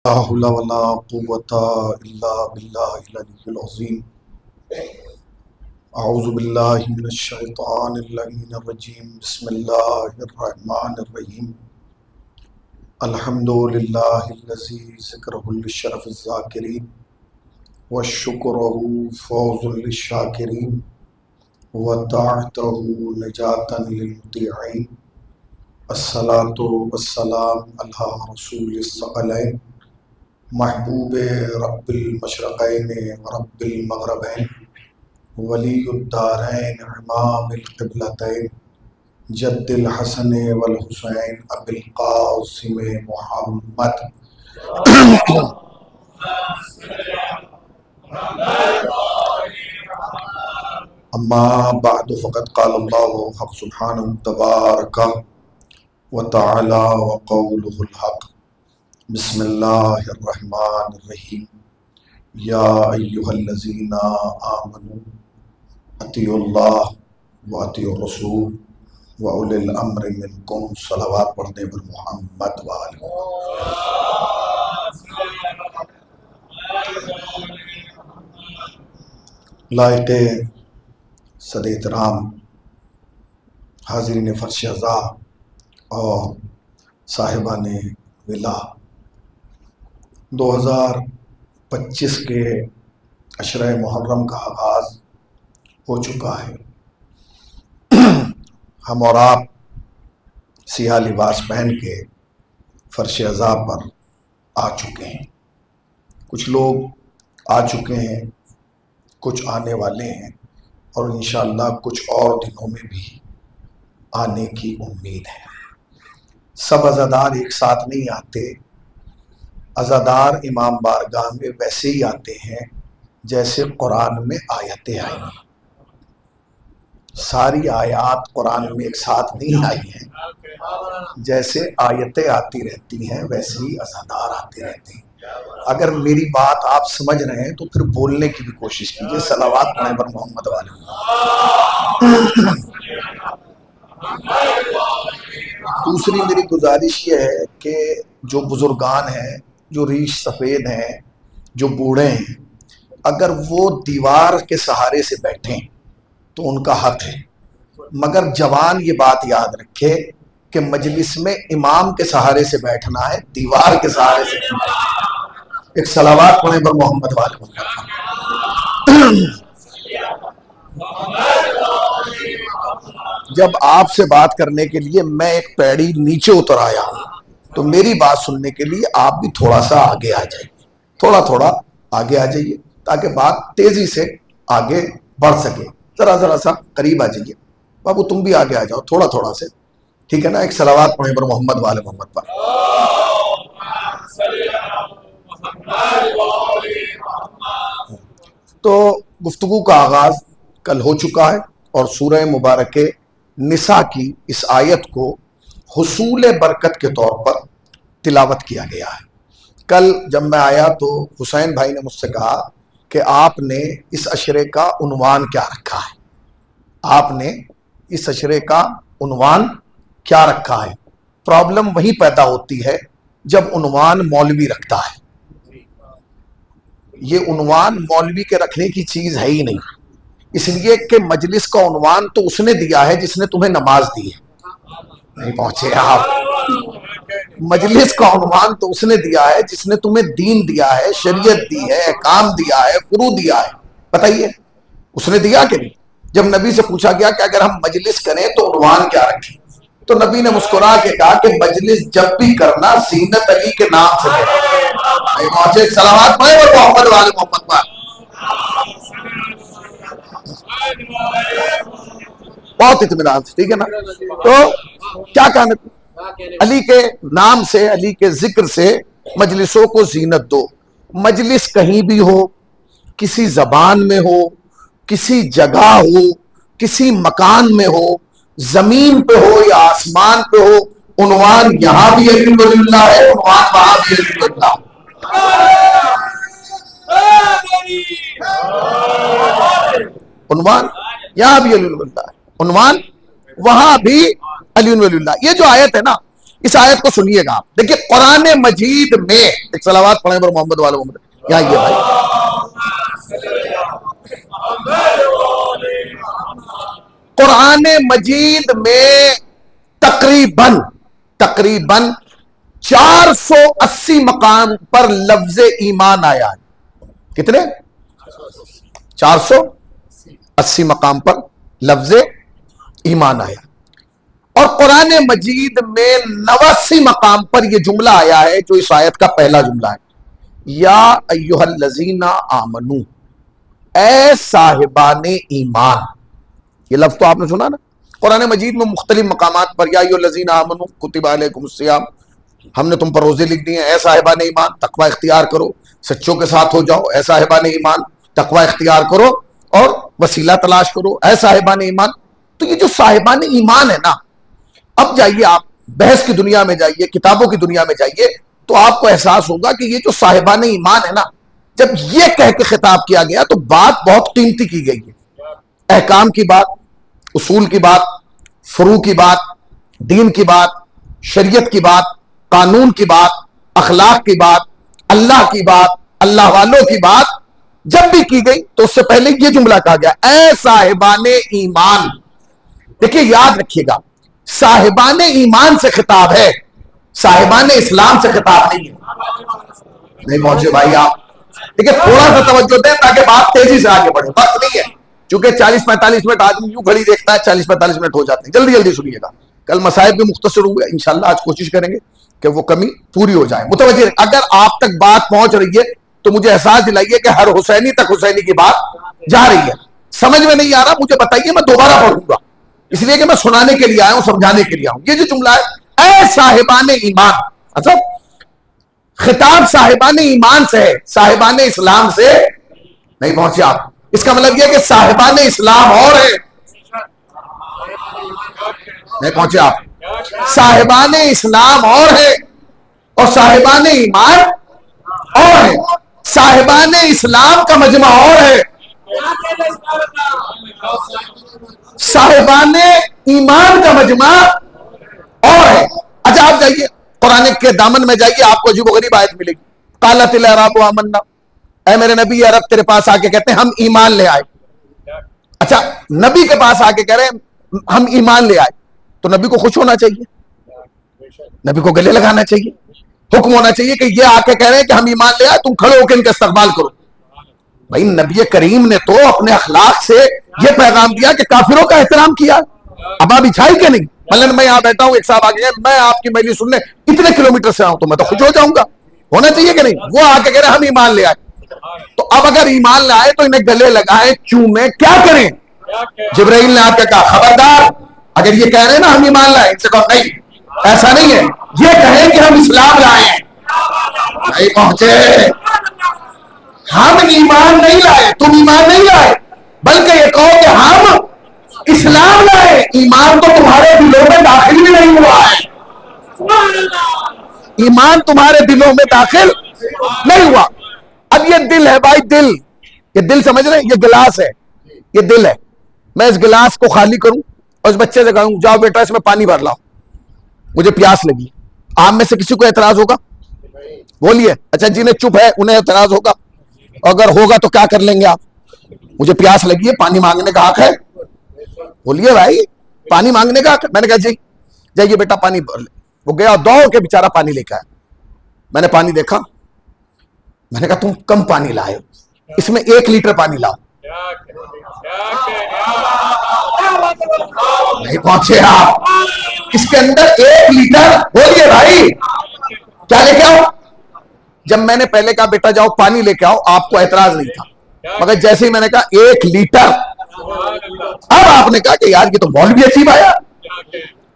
لا حول ولا قوة إلا بالله العلي العظيم. أعوذ بالله من الشيطان اللعين الرجيم. بسم الله الرحمن الرحيم. الحمد لله الذي ذكره للشرف الذاكرين وشكره فوز للشاكرين وطاعته نجاة للمطيعين. الصلاة والسلام على رسول الثقلين محبوب رب المشرقین ورب المغربین ولی الدارین امام القبلتین جد الحسن والحسین ابی القاسم محمد. اما بعد فقد قال اللہ حق سبحانہ تبارک وتعالی وقولہ الحق. بسم اللہ الرحمن الرحیم. یا ایہا الذین آمنوا اطیعوا اللہ واطیعوا الرسول واولی الامر منکم. صلوات پڑھنے پر محمد وآلہ. لائق صد احترام حاضرین فرش عزا اور صاحبان ولا، 2025 کے عشرہ محرم کا آغاز ہو چکا ہے. ہم اور آپ سیاہ لباس پہن کے فرش عزا پر آ چکے ہیں. کچھ لوگ آ چکے ہیں، کچھ آنے والے ہیں، اور انشاءاللہ کچھ اور دنوں میں بھی آنے کی امید ہے. سب عزادار ایک ساتھ نہیں آتے. عزادار امام بارگاہ میں ویسے ہی آتے ہیں جیسے قرآن میں آیتیں آئی ہیں. ساری آیات قرآن میں ایک ساتھ نہیں آئی ہیں. جیسے آیتیں آتی رہتی ہیں ویسے ہی عزادار آتے رہتے ہیں. اگر میری بات آپ سمجھ رہے ہیں تو پھر بولنے کی بھی کوشش کیجیے. صلوات پڑھیں پر محمد والے. دوسری میری گزارش یہ ہے کہ جو بزرگان ہیں، جو ریش سفید ہیں، جو بوڑھے ہیں، اگر وہ دیوار کے سہارے سے بیٹھیں تو ان کا حق ہے، مگر جوان یہ بات یاد رکھے کہ مجلس میں امام کے سہارے سے بیٹھنا ہے، دیوار کے سہارے سے نہیں بیٹھنا. ایک صلوات پڑھیں پر محمد والے. جب آپ سے بات کرنے کے لیے میں ایک پیڑی نیچے اتر آیا ہوں تو میری بات سننے کے لیے آپ بھی تھوڑا سا آگے آ جائیے. تھوڑا آگے آ جائیے تاکہ بات تیزی سے آگے بڑھ سکے. ذرا سا قریب آ جائیے. بابو تم بھی آگے آ جاؤ تھوڑا سے، ٹھیک ہے نا. ایک صلوات پڑھیں پر محمد والے محمد پر. تو گفتگو کا آغاز کل ہو چکا ہے اور سورہ مبارک نساء کی اس آیت کو حصول برکت کے طور پر تلاوت کیا گیا ہے. کل جب میں آیا تو حسین بھائی نے مجھ سے کہا کہ آپ نے اس عشرے کا عنوان کیا رکھا ہے. آپ نے اس عشرے کا عنوان کیا رکھا ہے. پرابلم وہی پیدا ہوتی ہے جب عنوان مولوی رکھتا ہے. یہ عنوان مولوی کے رکھنے کی چیز ہے ہی نہیں، اس لیے کہ مجلس کا عنوان تو اس نے دیا ہے جس نے تمہیں نماز دی ہے. نہیں پہنچے آپ. مجلس کا عنوان تو اس نے دیا ہے جس نے تمہیں دین دیا ہے، شریعت دی ہے، احکام دیا ہے، فروع دیا ہے. بتائیے اس نے دیا کہ نہیں؟ جب نبی سے پوچھا گیا کہ اگر ہم مجلس کریں تو عنوان کیا رکھیں، تو نبی نے مسکرا کے کہا کہ مجلس جب بھی کرنا زینت علی کے نام سے کرنا. سلامات پڑھیں اور محمد والے محمد پر. بہت اطمینان، ٹھیک ہے نا. تو کیا کہنا، علی کے نام سے، علی کے ذکر سے مجلسوں کو زینت دو. مجلس کہیں بھی ہو، کسی زبان میں ہو، کسی جگہ ہو، کسی مکان میں ہو، زمین پہ ہو یا آسمان پہ ہو، عنوان یہاں بھی علی ولی اللہ ہے، عنوان وہاں بھی علی ولی اللہ. عنوان یہاں بھی علی ولی اللہ ہے، عنوان وہاں بھی علی ولی اللہ. یہ جو آیت ہے نا، اس آیت کو سنیے گا آپ. دیکھیے قرآن مجید میں ایک صلوات پڑھیں پر محمد والے محمد. یہاں یہ بھائی قرآن مجید میں تقریباً 480 مقام پر لفظ ایمان آیا ہے. کتنے؟ 480 مقام پر لفظ ایمان آیا. اور قرآن مجید میں 89 مقام پر یہ جملہ آیا ہے جو اس آیت کا پہلا جملہ ہے. یا ایھا الذین آمنو، اے صاحبان ایمان. یہ لفظ تو آپ نے سنا نا. قرآن مجید میں مختلف مقامات پر یا ایھا الذین آمنو کتب علیکم الصیام، ہم نے تم پر روزے لکھ دیے. اے صاحبان ایمان تقوی اختیار کرو، سچوں کے ساتھ ہو جاؤ. اے صاحبان ایمان تقوی اختیار کرو اور وسیلہ تلاش کرو. اے صاحبان ایمان. تو یہ جو صاحبان ایمان ہے نا، اب جائیے آپ بحث کی دنیا میں جائیے، کتابوں کی دنیا میں جائیے، تو آپ کو احساس ہوگا کہ یہ جو صاحبان ایمان ہے نا، جب یہ کہہ کے خطاب کیا گیا تو بات بہت قیمتی کی گئی ہے. احکام کی بات، اصول کی بات، فروع کی بات، دین کی بات، شریعت کی بات، قانون کی بات، اخلاق کی بات، اللہ کی بات، اللہ والوں کی بات جب بھی کی گئی تو اس سے پہلے یہ جملہ کہا گیا، اے صاحبان ایمان. دیکھیے یاد رکھیے گا، صاحبان ایمان سے خطاب ہے، صاحبان اسلام سے خطاب نہیں ہے. نہیں پہنچے بھائی آپ. دیکھیے تھوڑا سا توجہ دیں تاکہ بات تیزی سے آگے بڑھے. وقت نہیں ہے چونکہ 40-45 منٹ آدمی یوں گھڑی دیکھتا ہے، 40-45 منٹ ہو جاتے ہیں. جلدی جلدی سنیے گا. کل مسائل بھی مختصر ہوئے، انشاءاللہ آج کوشش کریں گے کہ وہ کمی پوری ہو جائے. متوجہ اگر آپ تک بات پہنچ رہی ہے تو مجھے احساس دلائیے کہ ہر حسینی تک حسینی کی بات جا رہی ہے. سمجھ میں نہیں آ رہا مجھے بتائیے، میں دوبارہ پڑھوں گا، اس لیے کہ میں سنانے کے لیے آیا ہوں، سمجھانے کے لیے آیا ہوں. یہ جو جملہ ہے اے صاحبان ایمان، اچھا خطاب صاحبان ایمان سے ہے، صاحبان اسلام سے نہیں پہنچے آپ. اس کا مطلب یہ کہ صاحبان اسلام اور ہے. نہیں پہنچے آپ. صاحبان اسلام اور ہے اور صاحبان ایمان اور ہے. صاحبان اسلام کا مجمع اور ہے، صاحبان ایمان کا مجمع اور ہے. اچھا آپ جائیے قرآن کے دامن میں جائیے، آپ کو عجیب و غریب آیت ملے گی. قالت الاعراب آمنا، اے میرے نبی عرب تیرے پاس آ کے کہتے ہیں ہم ایمان لے آئے. اچھا نبی کے پاس آ کے کہہ رہے ہیں ہم ایمان لے آئے، تو نبی کو خوش ہونا چاہیے، نبی کو گلے لگانا چاہیے، حکم ہونا چاہیے کہ یہ آ کے کہہ رہے ہیں کہ ہم ایمان لے آئے، تم کھڑے ہو کے ان کا استقبال کرو. بھائی نبی کریم نے تو اپنے اخلاق سے یہ پیغام دیا کہ کافروں کا احترام کیا. اب آپ بچھائی کہ نہیں؟ مثلاً میں یہاں بیٹھا ہوں، ایک صاحب آگے میں آپ کی مجلس سننے اتنے کلومیٹر سے آؤں تو میں تو خوش ہو جاؤں گا. ہونا چاہیے کہ نہیں؟ وہ آ کے کہہ رہے ہیں ہم ایمان لے آئے. تو اب اگر ایمان لے آئے تو انہیں گلے لگائیں، چومیں، کیا کریں؟ جبرائیل نے آپ کے کہا خبردار، اگر یہ کہہ رہے ہیں نا ہم ایمان لائے، ان سے کہو نہیں ایسا نہیں ہے، یہ کہیں کہ ہم اسلام لائے ہیں. نہیں پہنچے. ہم ایمان نہیں لائے، تم ایمان نہیں لائے، بلکہ یہ کہو کہ ہم اسلام لائے. ایمان تو تمہارے دلوں میں داخل بھی نہیں ہوا ہے، ایمان تمہارے دلوں میں داخل نہیں ہوا. اب یہ دل ہے بھائی، دل، یہ دل سمجھ رہے ہیں؟ یہ گلاس ہے، یہ دل ہے. میں اس گلاس کو خالی کروں اور اس بچے سے کہوں جاؤ بیٹا اس میں پانی بھر لاؤ، مجھے پیاس لگی. آپ میں سے کسی کو اعتراض ہوگا؟ بولیے. اچھا جنہیں چپ ہے انہیں اعتراض ہوگا؟ اگر ہوگا تو کیا کر لیں گے آپ؟ مجھے پیاس لگی ہے، پانی مانگنے کا حق ہے. بولیے بھائی، پانی مانگنے کا حق. میں نے کہا جی جائیے بیٹا پانی بھر لے. وہ گیا دوڑ کے بیچارہ پانی لے کے آیا. میں نے پانی دیکھا، میں نے کہا تم کم پانی لائے، اس میں 1 لیٹر پانی لاؤ. نہیں پہنچے آپ. اس کے اندر 1 لیٹر. بولیے بھائی کیا لے کے آؤ؟ جب میں نے پہلے کہا بیٹا جاؤ پانی لے کے آؤ، آپ کو اعتراض نہیں تھا، مگر جیسے ہی میں نے کہا 1 لیٹر، اب آپ نے کہا کہ یار یہ تو مولوی عجیب آیا،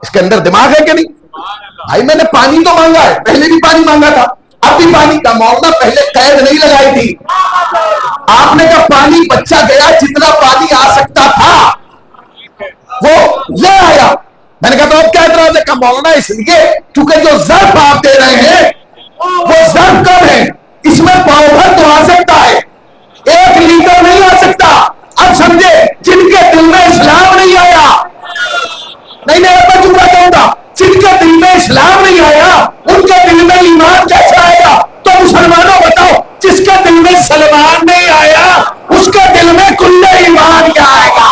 اس کے اندر دماغ ہے کہ نہیں؟ بھائی میں نے پانی تو مانگا ہے، پہلے بھی پانی مانگا تھا، اب بھی پانی کا مولانا پہلے قید نہیں لگائی تھی. آپ نے کہا پانی بچہ گیا، جتنا پانی آ سکتا تھا وہ لے آیا. میں نے کہا تو اب کیا اعتراض ہے؟ کہ مولانا اس لیے کیونکہ جو ظرف آپ دے رہے ہیں وہ ظرف کم ہے، اس میں پاؤ بھر تو آ سکتا ہے، 1 لیٹر نہیں آ سکتا. اب سمجھے جن کے دل میں اسلام نہیں آیا، نہیں میں جملہ کہوں گا، جن کے دل میں اسلام نہیں آیا ان کے دل میں ایمان کیسے آئے گا؟ تو مسلمانوں بتاؤ، جس کے دل میں سلمان نہیں آیا اس کے دل میں کل ایمان کیا آئے گا؟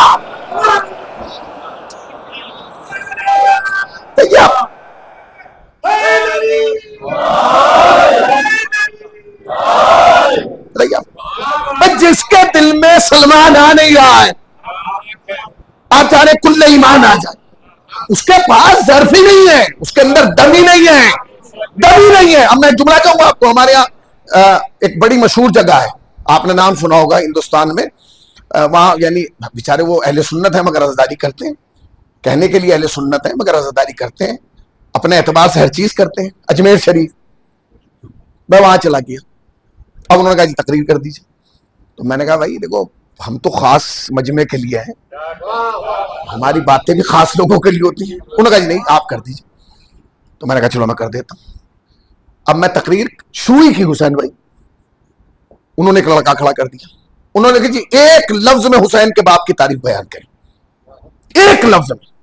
جس کے دل میں سلمان آ نہیں رہا ہے، آپ چاہ رہے کل ایمان آ جائے، اس کے پاس ظرف ہی نہیں ہے، اس کے اندر دم ہی نہیں ہے، دم ہی نہیں ہے۔ اب میں جملہ کہوں گا آپ کو، ہمارے یہاں ایک بڑی مشہور جگہ ہے، آپ نے نام سنا ہوگا ہندوستان میں، وہاں یعنی بیچارے وہ اہل سنت ہیں مگر عزاداری کرتے ہیں، کہنے کے لیے اہل سنت ہیں مگر عزاداری کرتے ہیں، اپنے اعتبار سے ہر چیز کرتے ہیں۔ اجمیر شریف میں وہاں چلا گیا، اب انہوں نے کہا جی تقریر کر دیجیے، تو میں نے کہا بھائی دیکھو ہم تو خاص مجمع کے لیے ہیں، ہماری باتیں بھی خاص لوگوں کے لیے ہوتی ہیں۔ انہوں نے کہا جی نہیں آپ کر دیجیے، تو میں نے کہا چلو میں کر دیتا ہوں۔ اب میں تقریر شروع ہی کی حسین بھائی، انہوں نے ایک لڑکا کھڑا کر دیا، انہوں نے کہا جی ایک لفظ میں حسین کے باپ کی تعریف بیان کریں، ایک لفظ میں۔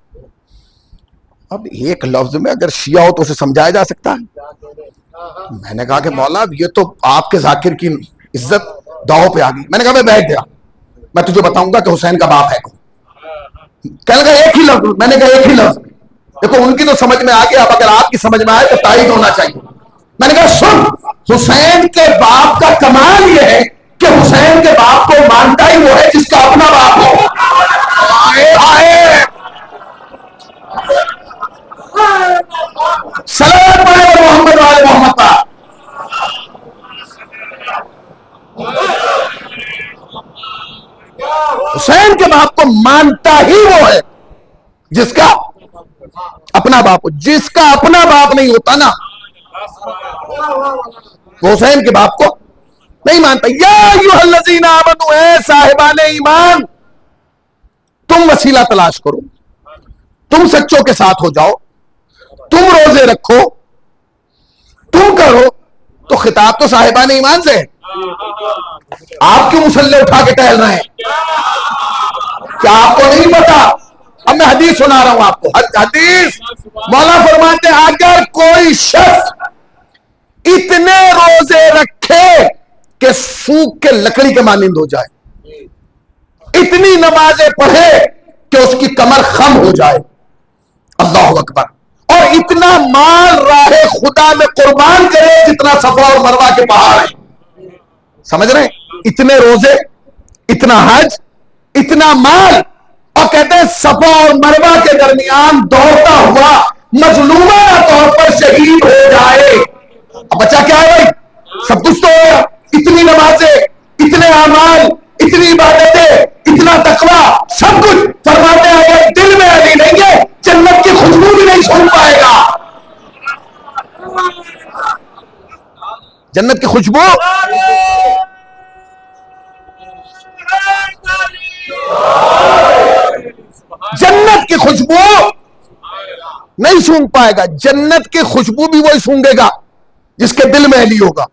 اب ایک لفظ میں اگر شیعہ ہو تو اسے سمجھایا جا سکتا ہے؟ میں نے کہا کہ مولا یہ تو آپ کے ذاکر کی عزت داؤ پہ آ گئی۔ میں نے کہا میں بیٹھ گیا، میں تجھے بتاؤں گا کہ حسین کا باپ ہے کون۔ کہنے لگا ایک ہی لفظ، میں نے کہا ایک ہی لفظ۔ دیکھو ان کی تو سمجھ میں آ گیا، اب اگر آپ کی سمجھ میں آئے تو تائید ہونا چاہیے۔ میں نے کہا سن، حسین کے باپ کا کمال یہ ہے کہ حسین کے باپ کو مانتا ہی وہ ہے جس کا اپنا باپ ہو۔ صلوات پڑھے محمد والے محمد کا۔ حسین کے باپ کو مانتا ہی وہ ہے جس کا اپنا باپ ہو، جس کا اپنا باپ نہیں ہوتا نا وہ حسین کے باپ کو نہیں مانتا۔ یا ایھا الذین آمنوا، اے صاحبان ایمان، تم وسیلہ تلاش کرو، تم سچوں کے ساتھ ہو جاؤ، تم روزے رکھو، تم کرو، تو خطاب تو صاحبان ایمان سے ہے۔ آپ کیوں مسلح اٹھا کے ٹہل رہے ہیں؟ کیا آپ کو نہیں پتا؟ اب میں حدیث سنا رہا ہوں آپ کو، حدیث مولا فرماتے ہیں اگر کوئی شخص اتنے روزے رکھے کہ سوکھ کے لکڑی کے مانند ہو جائے، اتنی نمازیں پڑھے کہ اس کی کمر خم ہو جائے، اللہ اکبر، اور اتنا مال راہ خدا میں قربان کرے جتنا صفا اور مروہ کے پہاڑ ہیں، سمجھ رہے ہیں؟ اتنے روزے، اتنا حج، اتنا مال، اور کہتے ہیں صفا اور مروہ کے درمیان دوڑتا ہوا مظلومانہ طور پر شہید ہو جائے۔ اب بچہ کیا ہے بھائی؟ سب کچھ تو ہے، اتنی نمازیں، اتنے اعمال، اتنی عبادتیں، اتنا تقویٰ، سب کچھ۔ فرماتے ہیں اگر دل میں علی نہیں ہے جنت کی خوشبو بھی نہیں سونگ پائے گا۔ جنت کی خوشبو جنت کی خوشبو نہیں سونگ پائے گا، جنت کی خوشبو بھی وہی سونگے گا جس کے دل میں علی ہوگا،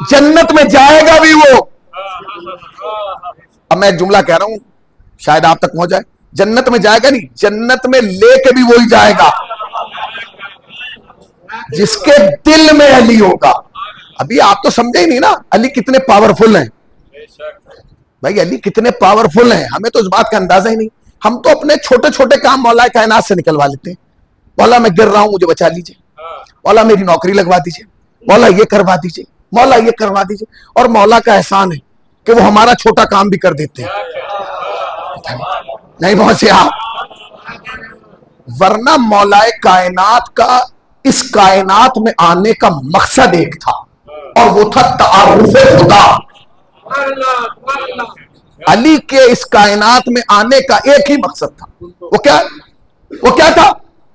جنت میں جائے گا بھی وہ۔ اب میں ایک جملہ کہہ رہا ہوں شاید آپ تک پہنچ جائے، جنت میں جائے گا نہیں، جنت میں لے کے بھی وہی جائے گا جس کے دل میں علی ہوگا۔ ابھی آپ تو سمجھے ہی نہیں نا علی کتنے پاورفل ہیں بھائی، علی کتنے پاورفل ہیں، ہمیں تو اس بات کا اندازہ ہی نہیں۔ ہم تو اپنے چھوٹے چھوٹے کام مولا کائنات سے نکلوا لیتے ہیں، مولا میں گر رہا ہوں مجھے بچا لیجئے، مولا میری نوکری لگوا دیجئے، مولا یہ کروا دیجئے، مولا یہ کروا دیجئے، اور مولا کا احسان ہے کہ وہ ہمارا چھوٹا کام بھی کر دیتے ہیں۔ نہیں پہنچے آپ؟ ورنہ مولا کائنات کا اس کائنات میں آنے کا مقصد ایک تھا، اور وہ تھا تعارف خدا۔ علی کے اس کائنات میں آنے کا ایک ہی مقصد تھا، وہ کیا تھا؟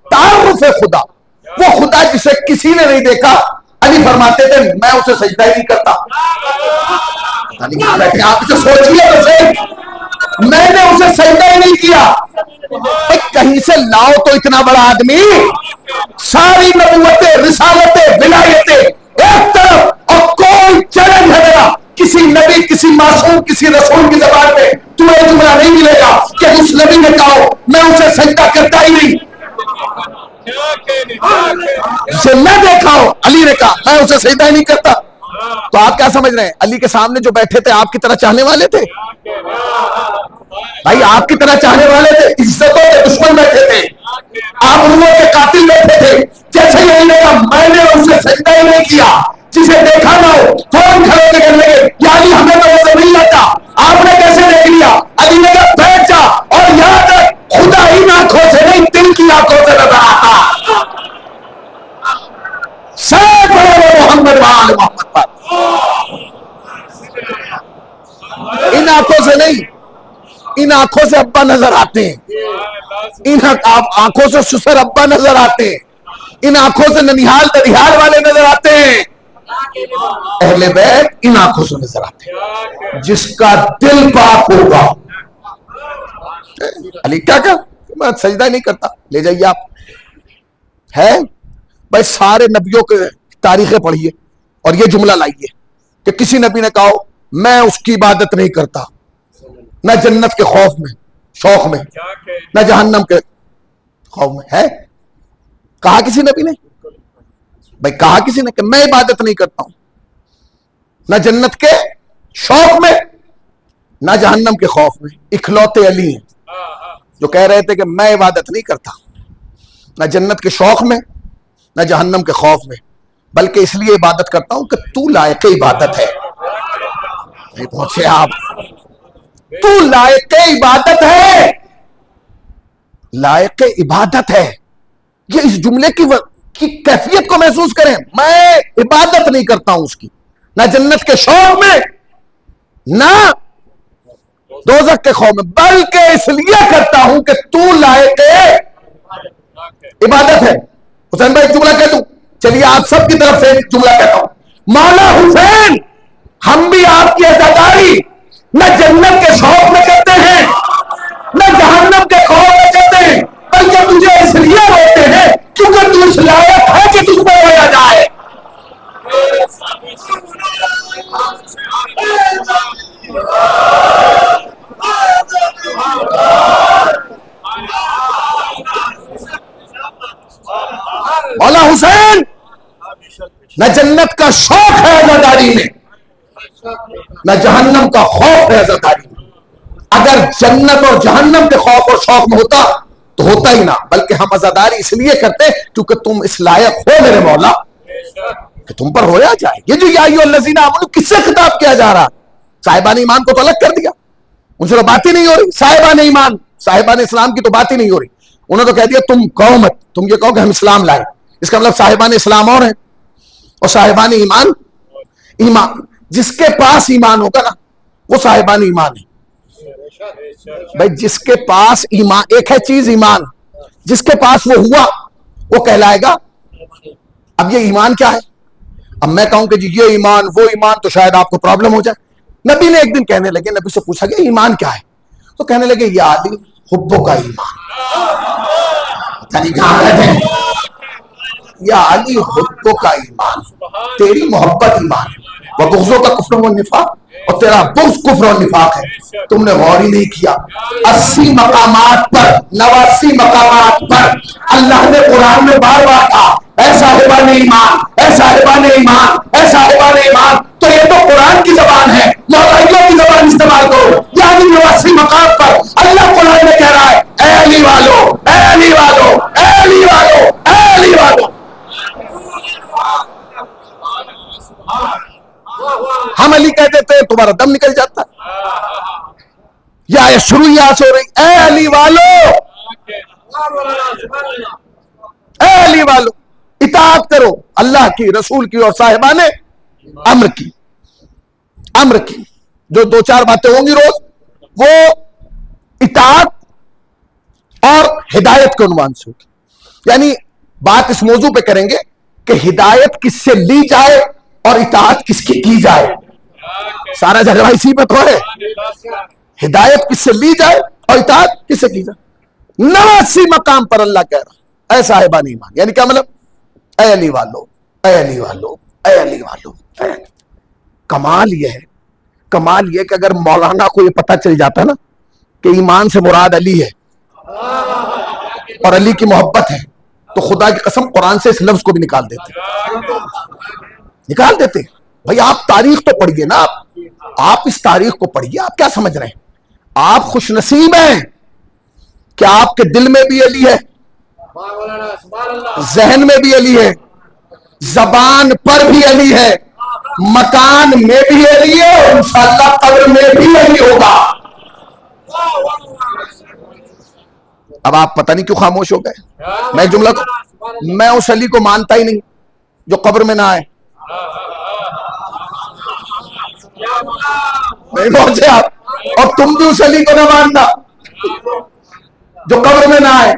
تعارف خدا۔ وہ خدا جسے کسی نے نہیں دیکھا، علی فرماتے تھے میں اسے سجدہ ہی نہیں کرتا۔ آپ اسے سوچئے تو صحیح، میں نے اسے سجدہ ہی نہیں کیا۔ کہیں سے لاؤ تو اتنا بڑا آدمی، ساری نبوتیں، رسالتیں، ولایتیں ایک طرف، اور کوئی چیلنج ہے میرا، کسی نبی، کسی معصوم، کسی رسول کی زبان میں تمہیں جملہ نہیں ملے گا کہ اس نبی نے کہا میں اسے سجدہ کرتا ہی نہیں۔ جسے نہ دیکھا ہو. علی نے کہا میں اسے سجدہ ہی نہیں کرتا. تو آپ کیا سمجھ رہے ہیں علی کے سامنے جو بیٹھے تھے آپ کی طرح چاہنے والے تھے؟ بھائی آپ کی طرح چاہنے والے تھے؟ عزتوں کے دشمن بیٹھے تھے, آبروؤں کے قاتل بیٹھے تھے. جیسے ہی علی نے کہا میں نے اسے سجدہ ہی نہیں کیا, جسے دیکھا نہ ہو فوراً کھڑے ہو کے کہنے لگے یا علی ہمیں تو وہ نہیں لگتا, آپ نے کیسے دیکھ لیا؟ علی نے کہا بیٹھ جا اور یاد رکھ خدا ان آنکھوں سے نہیں دل کی آنکھوں سے نظر آتا. سب بڑے محمد وآل محمد پر, ان آنکھوں سے نہیں, ان آنکھوں سے ابا نظر آتے ہیں, ان آنکھوں سے سسر ابا نظر آتے ہیں, ان آنکھوں سے ننیحال دریحال والے نظر آتے ہیں. اہل بیت ان آنکھوں سے نظر آتے ہیں. جس کا دل پاک ہوگا. علی کیا کہا میں سجدہ نہیں کرتا. لے جائیے آپ ہے بھائی سارے نبیوں کے تاریخیں پڑھیے اور یہ جملہ لائیے کہ کسی نبی نے کہا میں اس کی عبادت نہیں کرتا, نہ جنت کے خوف میں شوق میں نہ جہنم کے خوف میں. ہے کہا کسی نبی نے؟ بھائی کہا کسی نے کہ میں عبادت نہیں کرتا ہوں, نہ جنت کے شوق میں نہ جہنم کے خوف میں. اکلوتے علی ہیں جو کہہ رہے تھے کہ میں عبادت نہیں کرتا نہ جنت کے شوق میں نہ جہنم کے خوف میں, بلکہ اس لیے عبادت کرتا ہوں کہ تو لائق عبادت ہے. نہیں پہنچے آپ, تو لائق عبادت ہے, لائق عبادت ہے. یہ اس جملے کی کیفیت کو محسوس کریں. میں عبادت نہیں کرتا ہوں اس کی, نہ جنت کے شوق میں نہ دوزخ کے خوف میں, بلکہ اس لیے کرتا ہوں کہ تو لائق عبادت ہے. حسین بھائی جملہ کہہ دوں, چلیے آپ سب کی طرف سے جملہ کہتا ہوں. مولا حسین ہم بھی آپ کی عزاداری نہ جنت کے شوق میں کرتے ہیں نہ جہنم کے خوف میں کرتے ہیں, بلکہ تجھے اس لیے روتے ہیں کیونکہ تو اس لائق ہے کہ تجھ پر رویا جائے. مولا حسین نہ جنت کا شوق ہے عزاداری میں نہ جہنم کا خوف ہے عزاداری میں. اگر جنت اور جہنم کے خوف اور شوق میں ہوتا تو ہوتا ہی نہ, بلکہ ہم عزاداری اس لیے کرتے کیونکہ تم اس لائق ہو میرے مولا کہ تم پر رویا جائے. یہ جو یا ایھا الذین آمنوا کس سے خطاب کیا جا رہا؟ صاحبان ایمان کو تو الگ کر دیا, ان سے تو بات ہی نہیں ہو رہی. صاحبان ایمان صاحبان اسلام کی تو بات ہی نہیں ہو رہی. انہوں نے تو کہہ دیا تم کہو مت, تم یہ کہو کہ ہم اسلام لائے. اس کا مطلب صاحبان اسلام اور ہیں اور صاحبان ایمان ایمان جس کے پاس ایمان ہوگا نا وہ صاحبان ایمان ہے. بھائی جس کے پاس ایمان, ایک ہے چیز ایمان, جس کے پاس وہ ہوا وہ کہلائے گا. اب یہ ایمان کیا ہے؟ اب میں کہوں کہ جی یہ ایمان وہ ایمان تو شاید آپ کو پرابلم ہو جائے. نبی نے ایک دن کہنے لگے, نبی سے پوچھا گیا ایمان کیا ہے؟ تو کہنے لگے یا علی حبوں کا ایمان. یا علی حبوں کا ایمان, تیری محبت ایمان ہے. وہ بغضوں کا کفر و نفاق, اور تیرا بغض کفر و نفاق ہے. تم نے غور ہی نہیں کیا. 80 مقامات پر 89 مقامات پر اللہ نے قرآن میں بار بار کہا اے صاحبان ایمان, اے صاحبان ایمان, اے صاحبان ایمان. تو یہ تو قرآن کی زبان ہے, لوگوں کی زبان استعمال کرو. یعنی 89 مقام پر اللہ قرآن میں کہہ رہا ہے اے علی والو, اے علی والو, اے علی والو, اے علی والو. ہم علی کہہ دیتے ہیں تمہارا دم نکل جاتا ہے. یا شروع یہاں سے ہو رہی اے علی والو, اے علی والو اطاعت کرو اللہ کی, رسول کی اور صاحبان امر کی. امر کی جو 2-4 باتیں ہوں گی روز, وہ اطاعت اور ہدایت کے عنوان سے ہوگی. یعنی بات اس موضوع پہ کریں گے کہ ہدایت کس سے لی جائے اور اطاعت کس کی جائے. سارا جھگڑا اسی پہ تو ہے, ہدایت کس سے لی جائے اور اطاعت کس سے کی جائے. 89 مقام پر اللہ کہہ رہا اے صاحبان ایمان, یعنی کیا مطلب اے علی والو, اے علی والو, اے علی والو. کمال یہ ہے, کمال یہ کہ اگر مولانا کو یہ پتہ چل جاتا نا کہ ایمان سے مراد علی ہے اور علی کی محبت ہے تو خدا کی قسم قرآن سے اس لفظ کو بھی نکال دیتے. بھائی آپ تاریخ تو پڑھیے نا, آپ اس تاریخ کو پڑھیے. آپ کیا سمجھ رہے ہیں؟ آپ خوش نصیب ہیں کہ آپ کے دل میں بھی علی ہے, ذہن میں بھی علی ہے, زبان پر بھی علی ہے, مکان میں بھی علی ہے, اور انشاءاللہ قبر میں بھی علی ہوگا. اب آپ پتہ نہیں کیوں خاموش ہو گئے. میں جملہ میں اس علی کو مانتا ہی نہیں جو قبر میں نہ آئے. نہیں پہنچے آپ, اور تم بھی اس علی کو نہ ماننا جو قبر میں نہ آئے.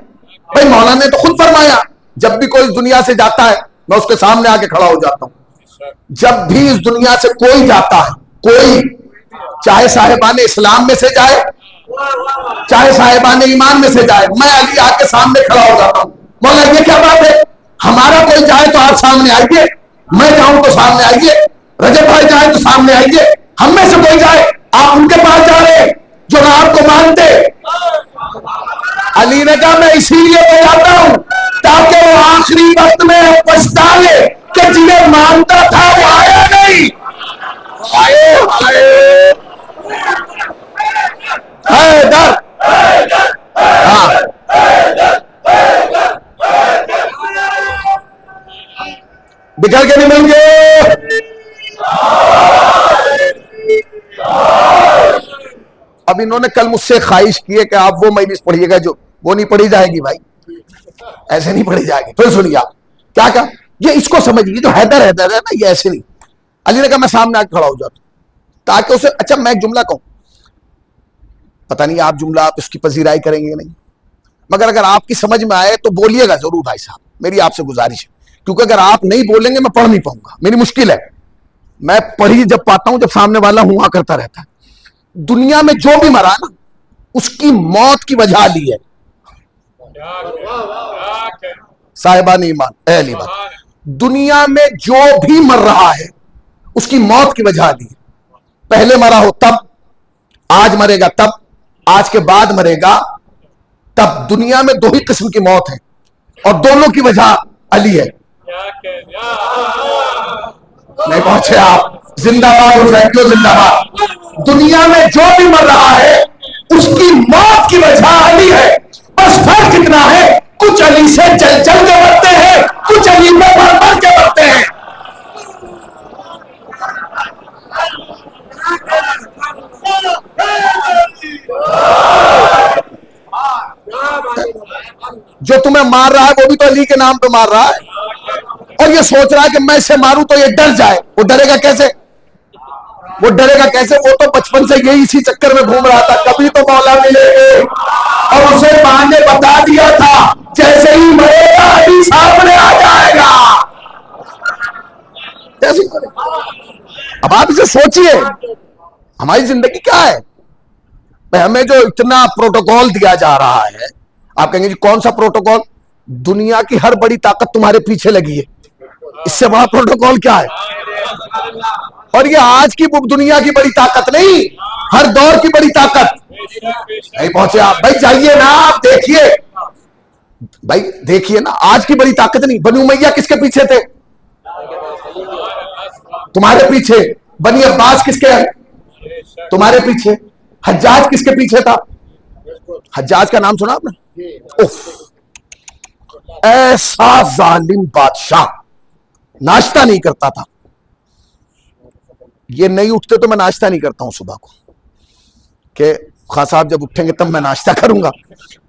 بھائی مولانا نے تو خود فرمایا جب بھی کوئی دنیا سے جاتا ہے میں اس کے سامنے آ کے کھڑا ہو جاتا ہوں. جب بھی اس دنیا سے کوئی جاتا ہے, کوئی, چاہے صاحبان اسلام میں سے جائے چاہے صاحبان ایمان میں سے جائے, میں علی آ کے سامنے کھڑا ہو جاتا ہوں. مولانا یہ کیا بات ہے؟ ہمارا کوئی جائے تو آپ سامنے آئیے, میں جاؤں تو سامنے آئیے, رجب بھائی جائے تو سامنے آئیے. ہم میں سے کوئی جائے, آپ ان کے پاس جا رہے ہیں جو آپ کو مانتے. علی نے کہا میں اسی لیے تو جاتا ہوں تاکہ وہ آخری وقت میں پچھتا لے کہ جنہیں مانتا تھا وہ آیا نہیں. حیدر, بگڑ کے نہیں مل گے. اب انہوں نے کل مجھ سے خواہش کی ہے کہ آپ وہ مجلس پڑھیے گا جو وہ نہیں پڑھی جائے گی. بھائی ایسے نہیں پڑھی جائے گی. پھر سنیے آپ کیا کہا, یہ اس کو سمجھیے جو حیدر ہے نا, یہ ایسے نہیں. علی نے کہا میں سامنے آ کے کھڑا ہو جاتا ہوں تاکہ اسے, اچھا میں ایک جملہ کہوں, پتہ نہیں آپ جملہ آپ اس کی پذیرائی کریں گے نہیں, مگر اگر آپ کی سمجھ میں آئے تو بولیے گا ضرور بھائی صاحب, میری آپ سے گزارش ہے. کیونکہ اگر آپ نہیں بولیں گے میں پڑھ نہیں پاؤں گا, میری مشکل ہے. میں پڑھی جب پاتا ہوں جب سامنے والا ہوا کرتا رہتا ہے. دنیا میں جو بھی مرا نا اس کی موت کی وجہ علی ہے. صاحبان ایمان, اہل بات, دنیا میں جو بھی مر رہا ہے اس کی موت کی وجہ علی ہے. پہلے مرا ہو تب, آج مرے گا تب, آج کے بعد مرے گا تب. دنیا میں دو ہی قسم کی موت ہے اور دونوں کی وجہ علی ہے. نہیں پہنچے آپ. زندہ باد حسین کو زندہ باد. دنیا میں جو بھی مر رہا ہے اس کی موت کی وجہ علی ہے. بس فرق اتنا ہے, کچھ علی سے چل چل کے مرتے ہیں, کچھ علی میں مر مر کے مرتے ہیں. جو تمہیں مار رہا ہے وہ بھی تو علی کے نام پہ مار رہا ہے, اور یہ سوچ رہا ہے کہ میں اسے ماروں تو یہ ڈر جائے. وہ ڈرے گا کیسے؟ وہ ڈرے گا کیسے؟ وہ تو بچپن سے یہی اسی چکر میں گھوم رہا تھا, کبھی تو مولا ملے گے, اور اسے ماں نے بتا دیا تھا جیسے ہی مرے گا علی سامنے آ جائے گا. اب آپ اسے سوچئے ہماری زندگی کیا ہے. ہمیں جو اتنا پروٹوکول دیا جا رہا ہے, آپ کہیں گے جی کون سا پروٹوکول؟ دنیا کی ہر بڑی طاقت تمہارے پیچھے لگی ہے, اس سے بڑا پروٹوکول کیا ہے؟ اور یہ آج کی دنیا کی بڑی طاقت نہیں, ہر دور کی بڑی طاقت. نہیں پہنچے آپ. بھائی جائیے نا, آپ دیکھیے, بھائی دیکھیے نا, آج کی بڑی طاقت نہیں. بنی امیہ کس کے پیچھے تھے؟ تمہارے پیچھے. بنی عباس کس کے ہیں؟ تمہارے پیچھے. حجاج کس کے پیچھے تھا؟ حجاج کا نام سنا آپ نے؟ اوف, ایسا ظالم بادشاہ, ناشتہ نہیں کرتا تھا. یہ نہیں اٹھتے تو میں ناشتہ نہیں کرتا ہوں صبح کو, کہ خواہ صاحب جب اٹھیں گے تب میں ناشتہ کروں گا.